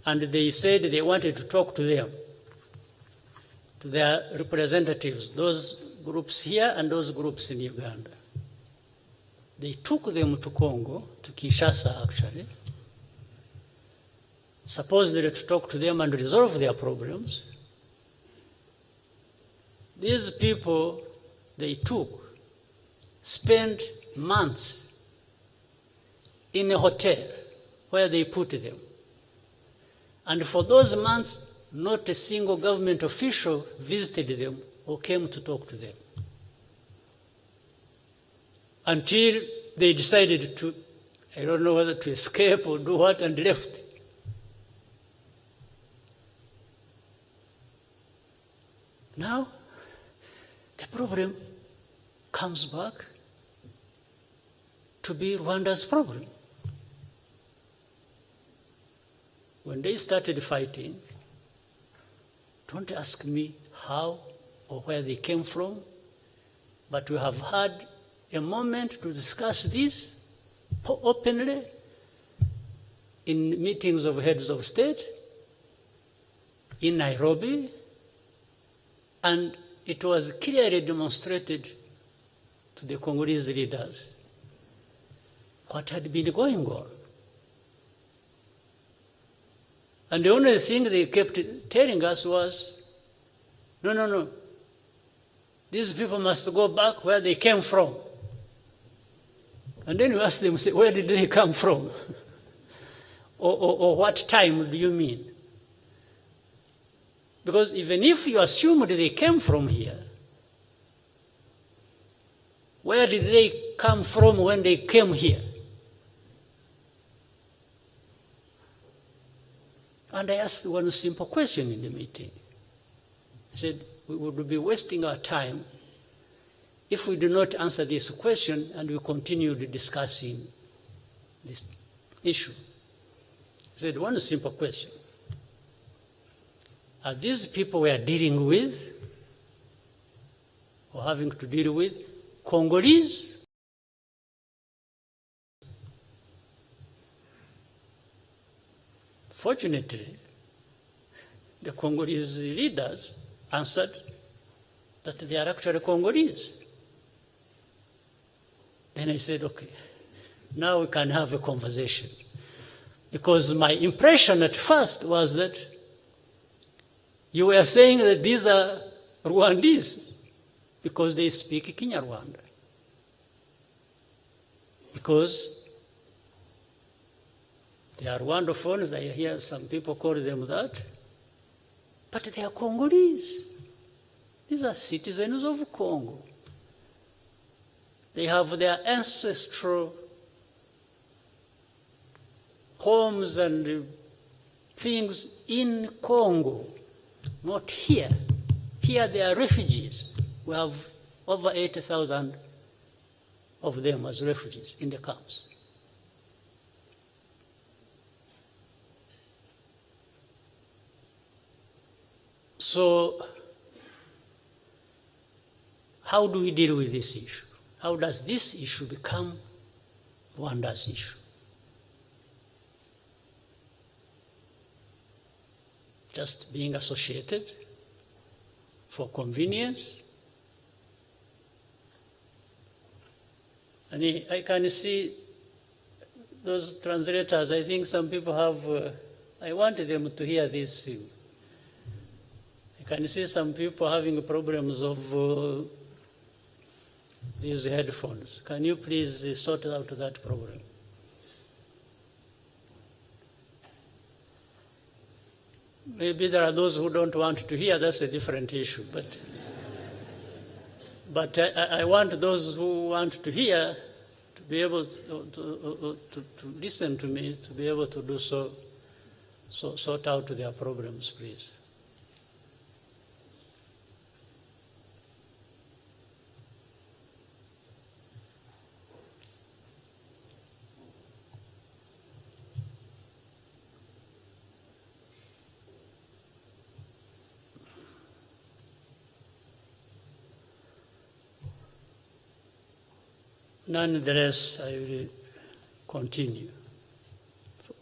And they said they wanted to talk to them, to their representatives, those groups here and those groups in Uganda. They took them to Congo, to Kinshasa actually, supposedly to talk to them and resolve their problems. These people they took spent months in a hotel where they put them. And for those months, not a single government official visited them or came to talk to them. Until they decided to, I don't know whether to escape or do what, and left. Now, the problem comes back to be Rwanda's problem. When they started fighting, don't ask me how or where they came from, but we have had a moment to discuss this openly in meetings of heads of state in Nairobi, and it was clearly demonstrated to the Congolese leaders what had been going on. And the only thing they kept telling us was, no, these people must go back where they came from. And then we asked them, say, where did they come from? or what time do you mean? Because even if you assume that they came from here, where did they come from when they came here? And I asked one simple question in the meeting. I said, we would be wasting our time if we do not answer this question and we continue discussing this issue. I said, one simple question. are these people we are dealing with or having to deal with Congolese? Fortunately, the Congolese leaders answered that they are actually Congolese. Then I said, okay, now we can have a conversation. Because my impression at first was that you were saying that these are Rwandese because they speak Kinyarwanda. Because they are Rwandophones, I hear some people call them that, but they are Congolese. These are citizens of Congo. They have their ancestral homes and things in Congo, not here. Here they are refugees. We have over 80,000 of them as refugees in the camps. So, how do we deal with this issue? How does this issue become Rwanda's issue? Just being associated for convenience? And I can see those translators, I think some people have, I want them to hear this. I can see some people having problems of these headphones. Can you please sort out that problem? Maybe there are those who don't want to hear, that's a different issue. But I want those who want to hear to be able to listen to me, to be able to do so sort out their problems, please. Nonetheless, I will continue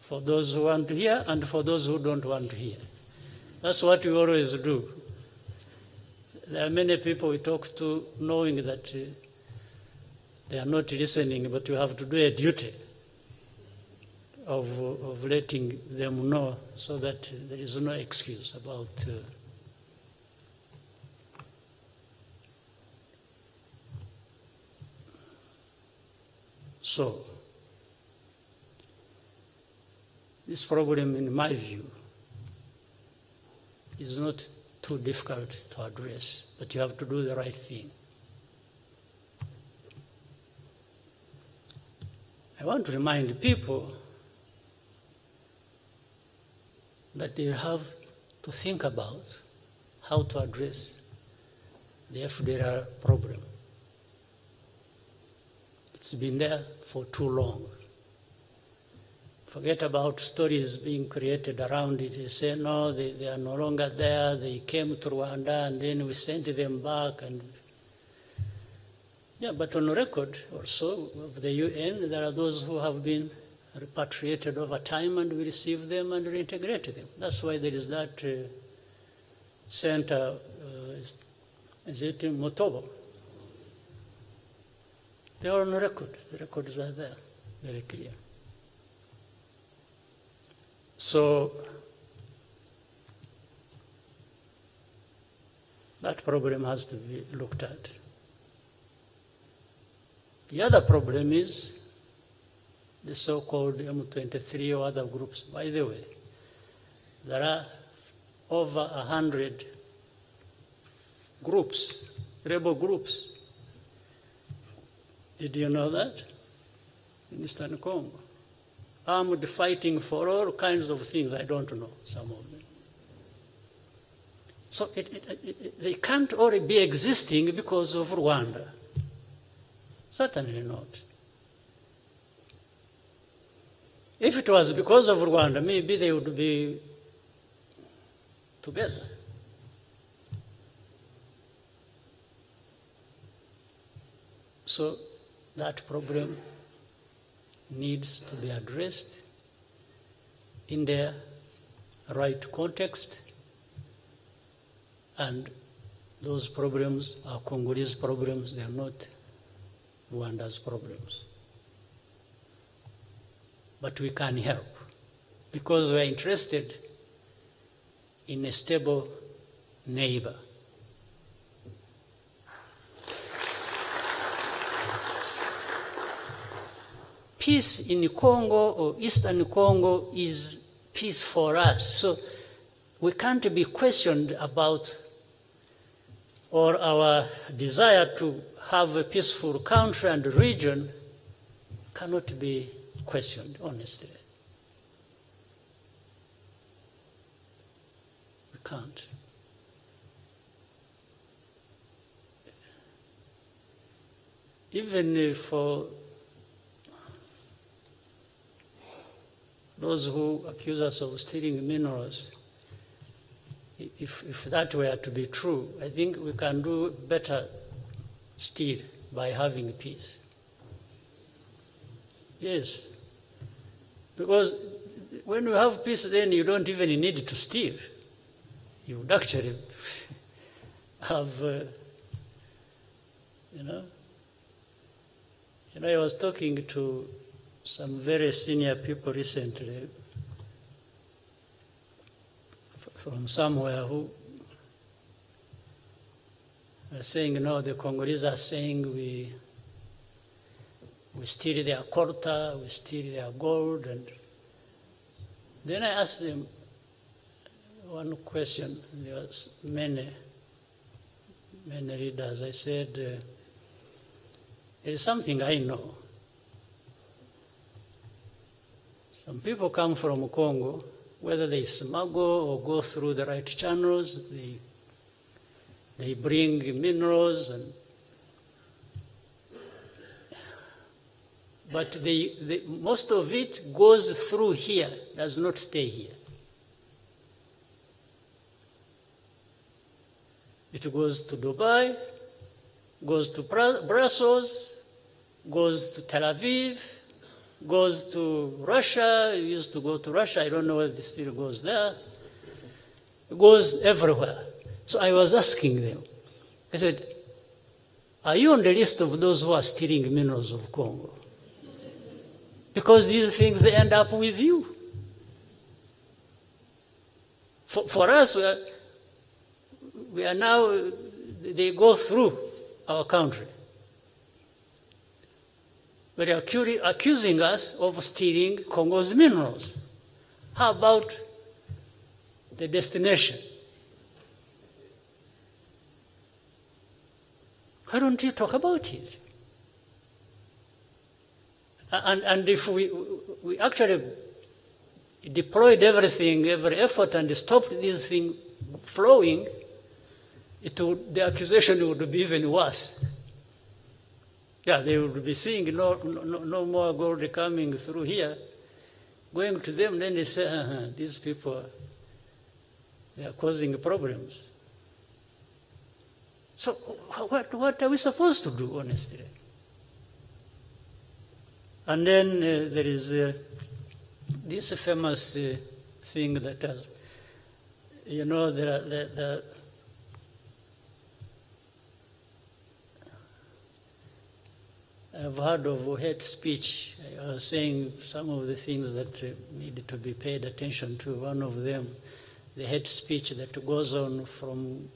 for those who want to hear and for those who don't want to hear. That's what we always do. There are many people we talk to knowing that they are not listening, but we have to do a duty of letting them know so that there is no excuse about So, this problem, in my view, is not too difficult to address, but you have to do the right thing. I want to remind people that they have to think about how to address the Fdlr problem. It's been there for too long. Forget about stories being created around it. They say, no, they are no longer there. They came to Rwanda and then we sent them back. And yeah, but on record also of the UN, there are those who have been repatriated over time and we receive them and reintegrate them. That's why there is that center, is it in Motobo? They are on record. The records are there, very clear. So that problem has to be looked at. The other problem is the so-called M23 or other groups. By the way, there are over 100 groups, rebel groups. Did you know that? In Eastern Congo. Armed fighting for all kinds of things, I don't know, some of them. So they can't only be existing because of Rwanda. Certainly not. If it was because of Rwanda, maybe they would be together. So that problem needs to be addressed in their right context, and those problems are Congolese problems, they are not Rwanda's problems. But we can help because we are interested in a stable neighbor. Peace in Congo or Eastern Congo is peace for us. So we can't be questioned about, or our desire to have a peaceful country and region cannot be questioned, honestly. We can't. Even for those who accuse us of stealing minerals, if that were to be true, I think we can do better still by having peace. Yes. Because when you have peace, then you don't even need to steal. You would actually have, I was talking to some very senior people recently from somewhere who are saying, the Congolese are saying we steal their colta, we steal their gold. And then I asked them one question. There was many leaders. I said, there is something I know. Some people come from Congo, whether they smuggle or go through the right channels, they bring minerals, but most of it goes through here, does not stay here. It goes to Dubai, goes to Brussels, goes to Tel Aviv, goes to Russia. It used to go to Russia. I don't know whether it still goes there. It goes everywhere. So I was asking them, I said, are you on the list of those who are stealing minerals of Congo? Because these things, they end up with you. For us, we are now, they go through our country. But they are accusing us of stealing Congo's minerals. How about the destination? Why don't you talk about it? And if we actually deployed everything, every effort, and stopped this thing flowing, the accusation would be even worse. Yeah, they would be seeing no more gold coming through here, going to them, then they say, these people, they are causing problems. So what are we supposed to do, honestly? And then there is this famous thing that has, I've heard of hate speech. I was saying some of the things that need to be paid attention to. One of them, the hate speech that goes on from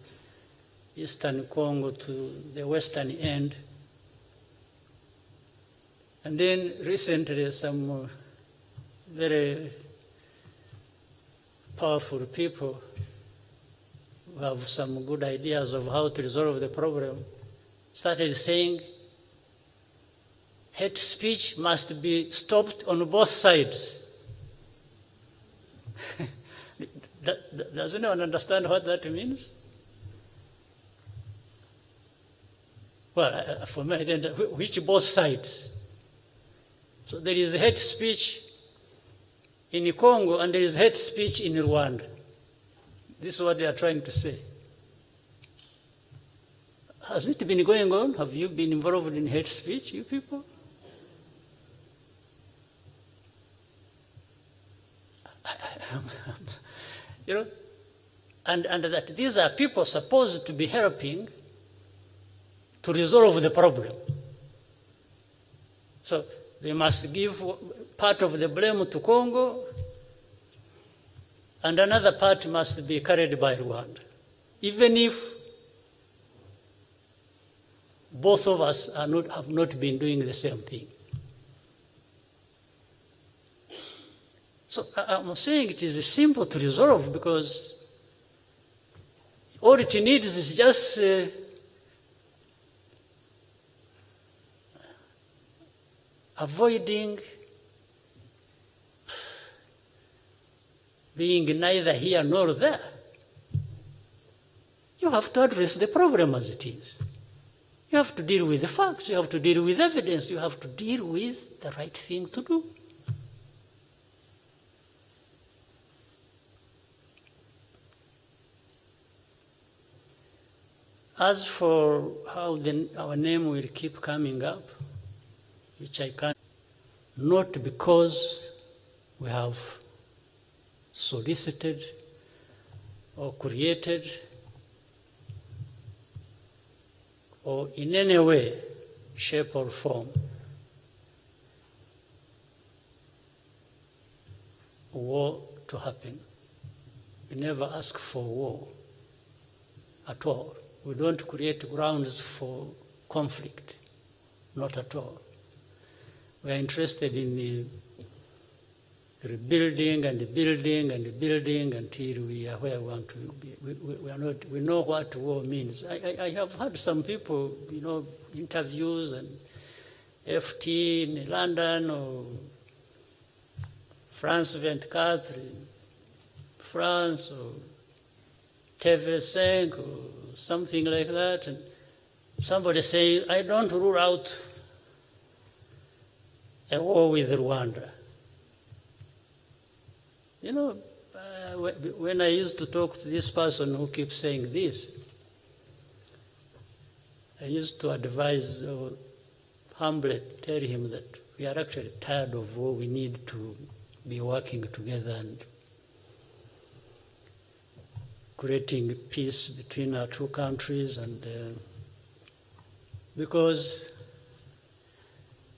Eastern Congo to the western end. And then recently some very powerful people who have some good ideas of how to resolve the problem started saying hate speech must be stopped on both sides. Does anyone understand what that means? Well, for me, which both sides? So there is hate speech in Congo and there is hate speech in Rwanda. This is what they are trying to say. Has it been going on? Have you been involved in hate speech, you people? You know, and that these are people supposed to be helping to resolve the problem. So they must give part of the blame to Congo, and another part must be carried by Rwanda, even if both of us have not been doing the same thing. So I'm saying it is simple to resolve, because all it needs is just avoiding being neither here nor there. You have to address the problem as it is. You have to deal with the facts, you have to deal with evidence, you have to deal with the right thing to do. As for how our name will keep coming up, which I can't, not because we have solicited or created or in any way, shape or form war to happen. We never ask for war at all. We don't create grounds for conflict, not at all. We are interested in rebuilding and building and building until we are where we want to be. We know what war means. I have had some people, interviews and FT in London or France 24, France or TV5 or something like that, and somebody saying, I don't rule out a war with Rwanda. When I used to talk to this person who keeps saying this, I used to advise or humbly tell him that we are actually tired of war. We need to be working together and creating peace between our two countries, and because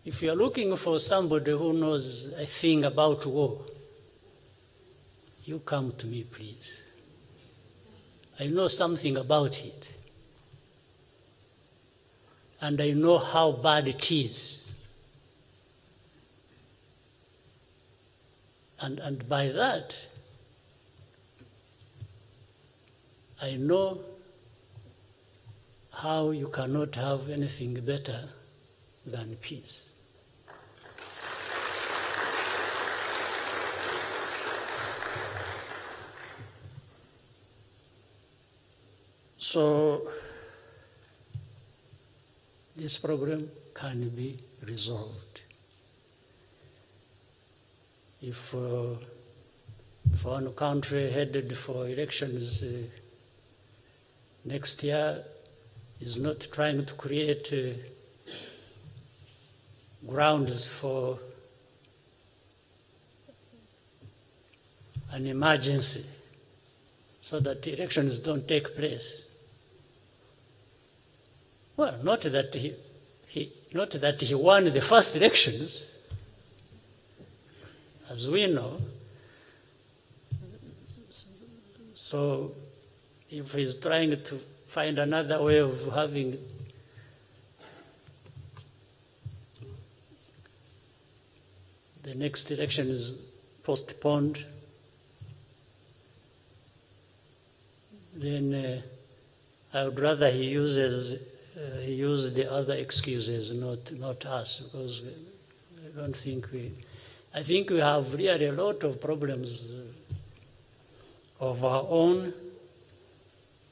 if you are looking for somebody who knows a thing about war, you come to me, please. I know something about it, and I know how bad it is, and by that, I know how you cannot have anything better than peace. So this problem can be resolved. If one country headed for elections next year is not trying to create grounds for an emergency so that elections don't take place. Well, not that he won the first elections, as we know. So if he's trying to find another way of having the next election is postponed, then I would rather he use the other excuses, not us, because I don't think I think we have really a lot of problems of our own.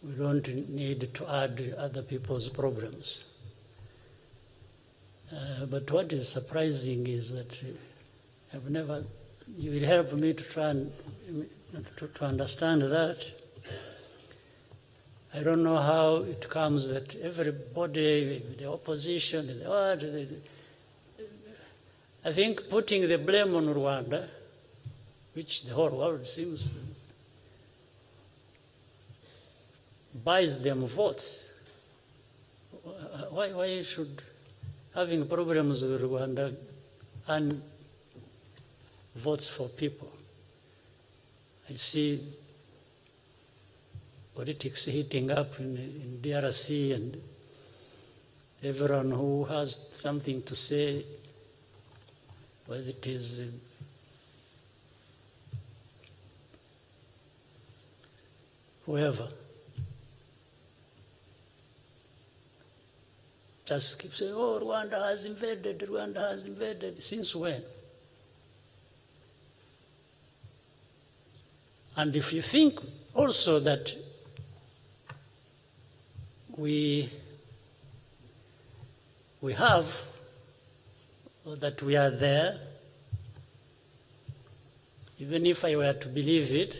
We don't need to add other people's problems. But what is surprising is that you will help me to try and to understand that I don't know how it comes that everybody, the opposition, I think putting the blame on Rwanda, which the whole world seems buys them votes. Why should having problems with Rwanda and votes for people? I see politics heating up in DRC, and everyone who has something to say, whether it is whoever, just keep saying, oh, Rwanda has invaded, Rwanda has invaded. Since when? And if you think also that we have, or that we are there, even if I were to believe it,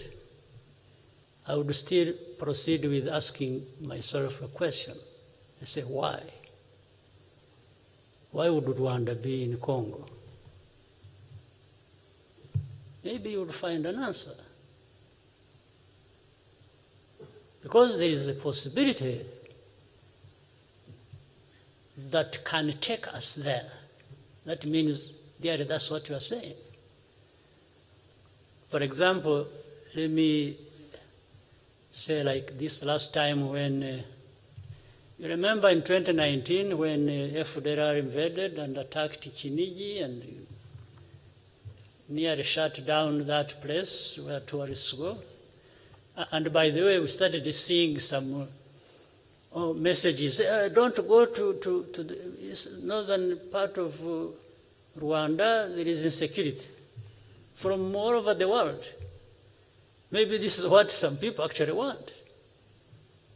I would still proceed with asking myself a question. I say, why? Why would Rwanda be in Congo? Maybe you will find an answer. Because there is a possibility that can take us there. That means, dear, that's what you are saying. For example, let me say like this last time when, you remember in 2019 when Fdlr invaded and attacked Kinigi and nearly shut down that place where tourists go. And by the way, we started seeing some messages. Don't go to the northern part of Rwanda. There is insecurity from all over the world. Maybe this is what some people actually want.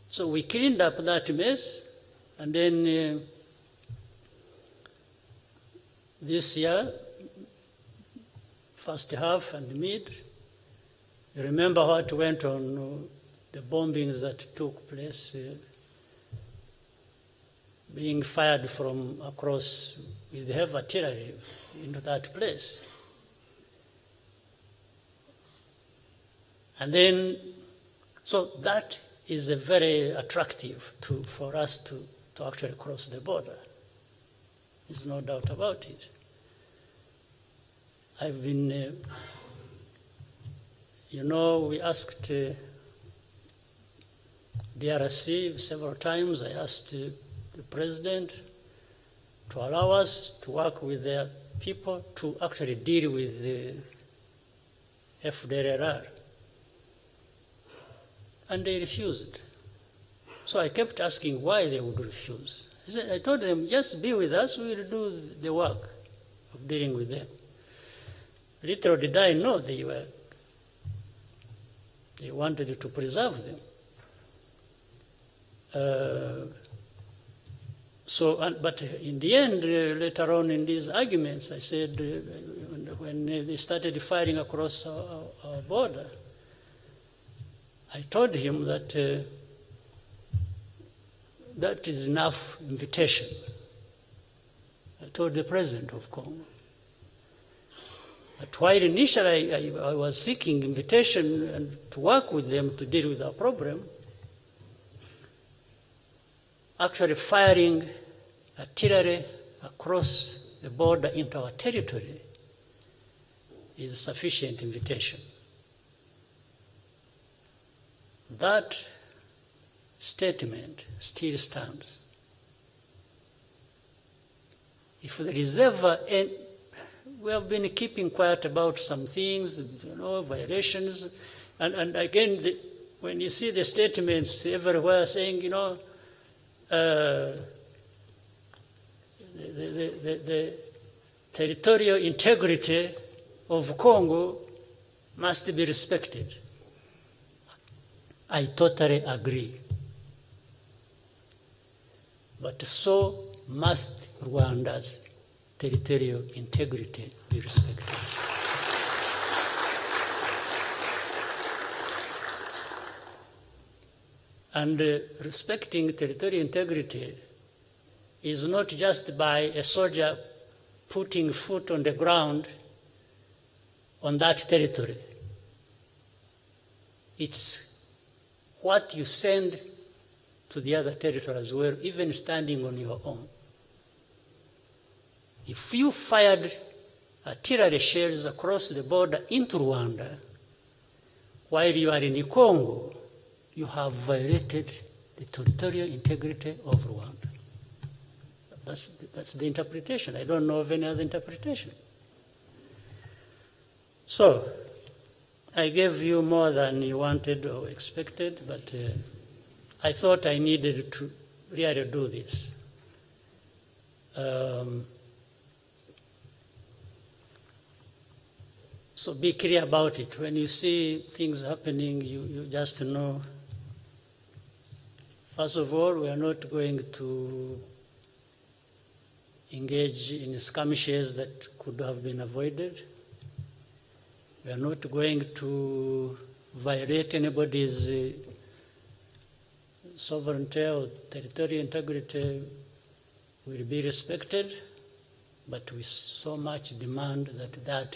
So we cleaned up that mess, and then this year, first half and mid, you remember what went on, the bombings that took place, being fired from across with heavy artillery into that place. And then, so that is a very attractive for us to actually cross the border. There's no doubt about it. I've been, we asked DRC several times. I asked the president to allow us to work with their people to actually deal with the Fdlr. And they refused. So I kept asking why they would refuse. I told them, just be with us, we will do the work of dealing with them. Little did I know they wanted to preserve them. But in the end, later on in these arguments, I said, when they started firing across our border, I told him that that is enough invitation. I told the president of Congo. But while initially I was seeking invitation and to work with them to deal with our problem, actually firing artillery across the border into our territory is sufficient invitation. That statement still stands. If there is ever, and we have been keeping quiet about some things, violations, and again, when you see the statements everywhere saying, the territorial integrity of Congo must be respected. I totally agree. But so must Rwanda's territorial integrity be respected. And respecting territorial integrity is not just by a soldier putting foot on the ground on that territory. It's what you send to the other territory as well, even standing on your own. If you fired artillery shells across the border into Rwanda while you are in Congo, you have violated the territorial integrity of Rwanda. That's the interpretation. I don't know of any other interpretation. So, I gave you more than you wanted or expected, but I thought I needed to really do this. So be clear about it. When you see things happening, you just know. First of all, we are not going to engage in skirmishes that could have been avoided. We are not going to violate anybody's sovereignty or territorial integrity. Will be respected, but we so much demand that that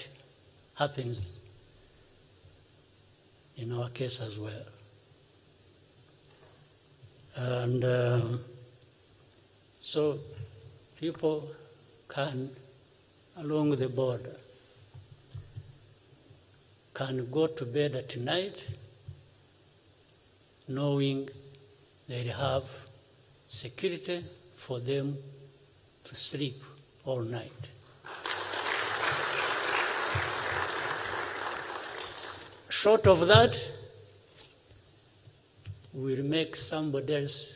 happens in our case as well. And so people can, along the border, can go to bed at night knowing they have security for them to sleep all night. Short of that, will make somebody else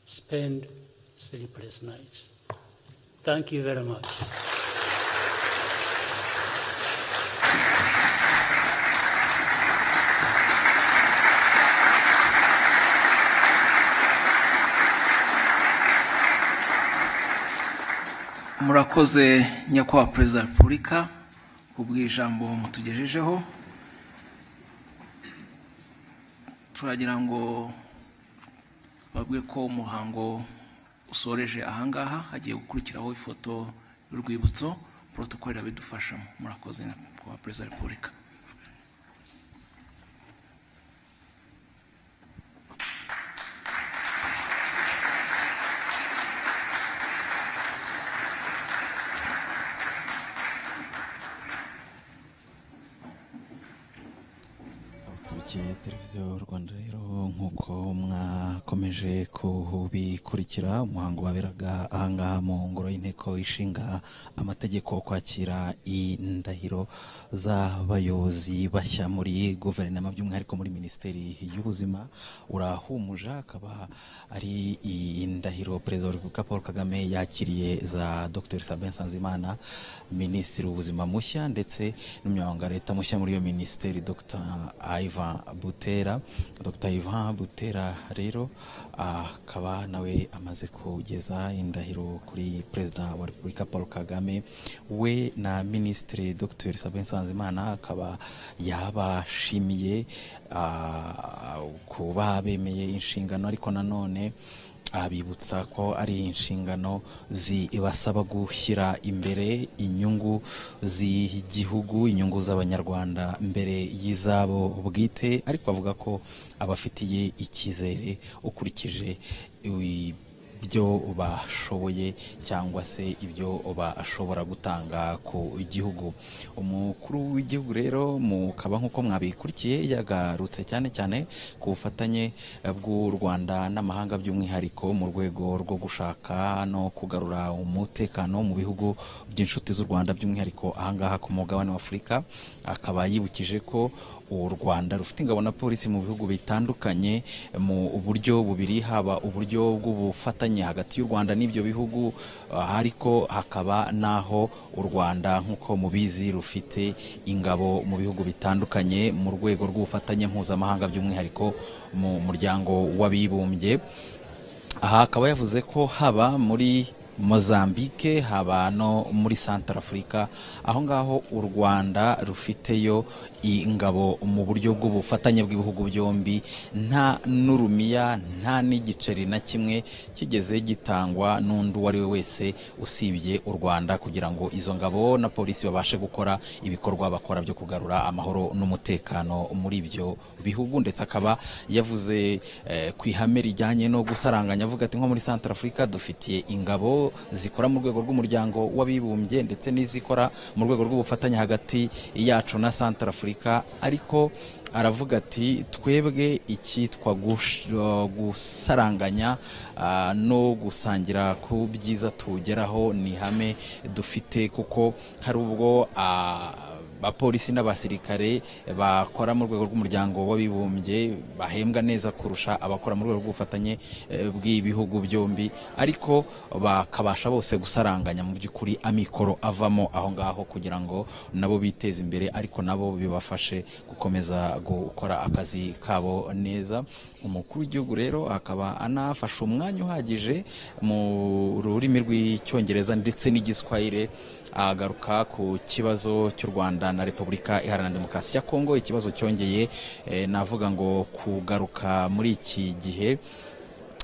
spend sleepless nights. Thank you very much. Murakoze nyakubahwa Perezida wa Repubulika kubw'ijambo mutugejejeho. Turagira ngo babwe ko umuhango usoreje ahangaha, hagiye gukurikiraho ifoto y'urwibutso, protocol irabidufashamo. Murakoze nyakubahwa Perezida wa Repubulika. Televiziyo Rwanda rero nk'uko mwakomeje kubikurikira, umuhango waberaga ahangaha mu ngoro y'inteko ishinga amategeko kwakira indahiro z'abayobozi bashya muri guverinoma, by'umwihariko muri minisiteri y'ubuzima urahumuje. Akaba ari indahiro Perezida wa Repubulika Paul Kagame yakiriye za Dr. Sabin Nsanzimana, minisitiri w'ubuzima mushya, ndetse n'umunyamabanga wa leta mushya muri iyo minisiteri Dr. Ivan Butera rero akaba nawe amaze kugeza indahiro kuri Perezida wa Repubulika Paul Kagame. We na Minisitiri Dr. Sabin Nsanzimana akaba yabashimiye kuba bemeye inshingano, ariko nanone abibutsa ko ari inshingano zibasaba gushyira imbere inyungu z'igihugu, inyungu z'abanyarwanda mbere y'izabo bwite, ariko avuga ko abafitiye icyizere ukurikije ibyo bashoboye cyangwa se ibyo bashobora gutanga ku gihugu. Umukuru w'igihugu rero mukaba nk'uko mwabikurikiye yagarutse cyane cyane ku bufatanye bw'u Rwanda n'amahanga, by'umwihariko mu rwego rwo gushaka no kugarura umutekano mu bihugu by'inshuti z'u Rwanda, by'umwihariko ahangaha ku mugabane wa Afurika. Akaba yibukije ko u Rwanda rufite ingabo na polisi mu bihugu bitandukanye mu buryo bubiri, haba uburyo bw'ubufatanye hagati y'u Rwanda n'ibyo bihugu, ariko hakaba naho u Rwanda nk'uko mubizi rufite ingabo mu bihugu bitandukanye mu rwego rw'ubufatanye mpuzamahanga, by'umwihariko mu muryango w'abibumbye. Aha akaba yavuze ko haba muri Mozambique, haba no muri Centrafrica. Aho ngaho u Rwanda rufiteyo ingabo mu buryo bw'ubufatanye bw'ibihugu byombi, nta n'urumiya nta n'igiceri na kimwe kigeze gitangwa n'undi uwo ari we wese usibye u Rwanda, kugira ngo izo ngabo na polisi babashe gukora ibikorwa bakora byo kugarura amahoro n'umutekano muri ibyo bihugu. Ndetse akaba yavuze ku ihame rijyanye no gusaranganya, avuga ati nko muri Centrafrica dufitiye ingabo zikora mu rwego rw'umuryango w'abibumbye ndetse n'izikora mu rwego rw'ubufatanye hagati yacu na Centrafrica, ariko aravuga ati twebwe icyitwa gusaranganya no gusangira ku byiza tugeraho ni ihame dufite, kuko hari ubwo abapolisi n'abasirikare bakora mu rwego rw'umuryango w'abibumbye bahembwa neza kurusha abakora mu rwego rw'ubufatanye bw'ibihugu byombi, ariko bakabasha bose gusaranganya mu by'ukuri amikoro avamo aho ngaho kugira ngo nabo biteze imbere, ariko nabo bibafashe gukomeza gukora akazi kabo neza. Umukuru w'igihugu rero akaba anafashe umwanya uhagije mu rurimi rw'icyongereza ndetse n'igiswahili agaruka ku kibazo cy'u Rwanda na Repubulika Iharanira Demokarasi ya Kongo, ikibazo cyongeye navuga ngo kugaruka muri iki gihe,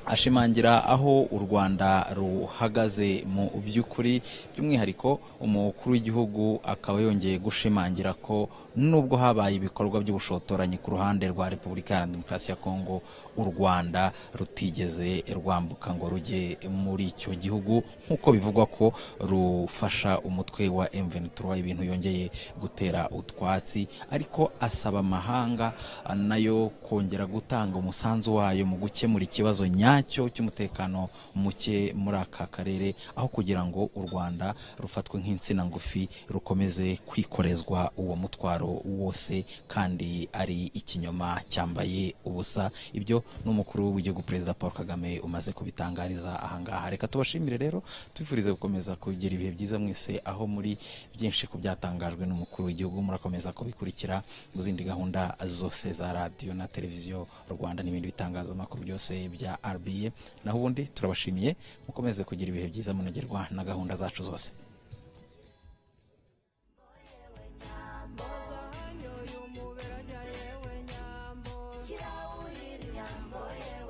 ashimangira aho u Rwanda ruhagaze mu by'ukuri. By'umwihariko umukuru w'igihugu akaba yongeye gushimangira ko nubwo habaye ibikorwa by'ubushotoranyi ku ruhande rwa Repubulika Iharanira Demokarasi ya Kongo, u Rwanda rutigeze rwambuka ngo rujye muri icyo gihugu, nk'uko bivugwa ko rufasha umutwe wa M23, ibintu yongeye gutera utwatsi. Ariko asaba amahanga nayo kongera gutanga umusanzu wayo mu gukemura ikibazo nyacyo cy'umutekano muke muri aka karere, aho kugira ngo u Rwanda rufatwe nk'insina ngufi rukomeze kwikorezwa uwo mutwaro wose kandi ari ikinyoma cyambaye ubusa. Ibyo n'umukuru w'igihugu Perezida Paul Kagame umaze kubitangariza ahangaha. Reka tubashimire rero, tubifurize gukomeza kugira ibihe byiza mwese aho muri. Byinshi ku byatangajwe n'umukuru w'igihugu murakomeza kubikurikira mu zindi gahunda zose za radio na televiziyo Rwanda n'ibindi bitangazamakuru byose bya RBA. Naho ubundi turabashimiye, mukomeze kugira ibihe byiza munogerwa na gahunda zacu zose.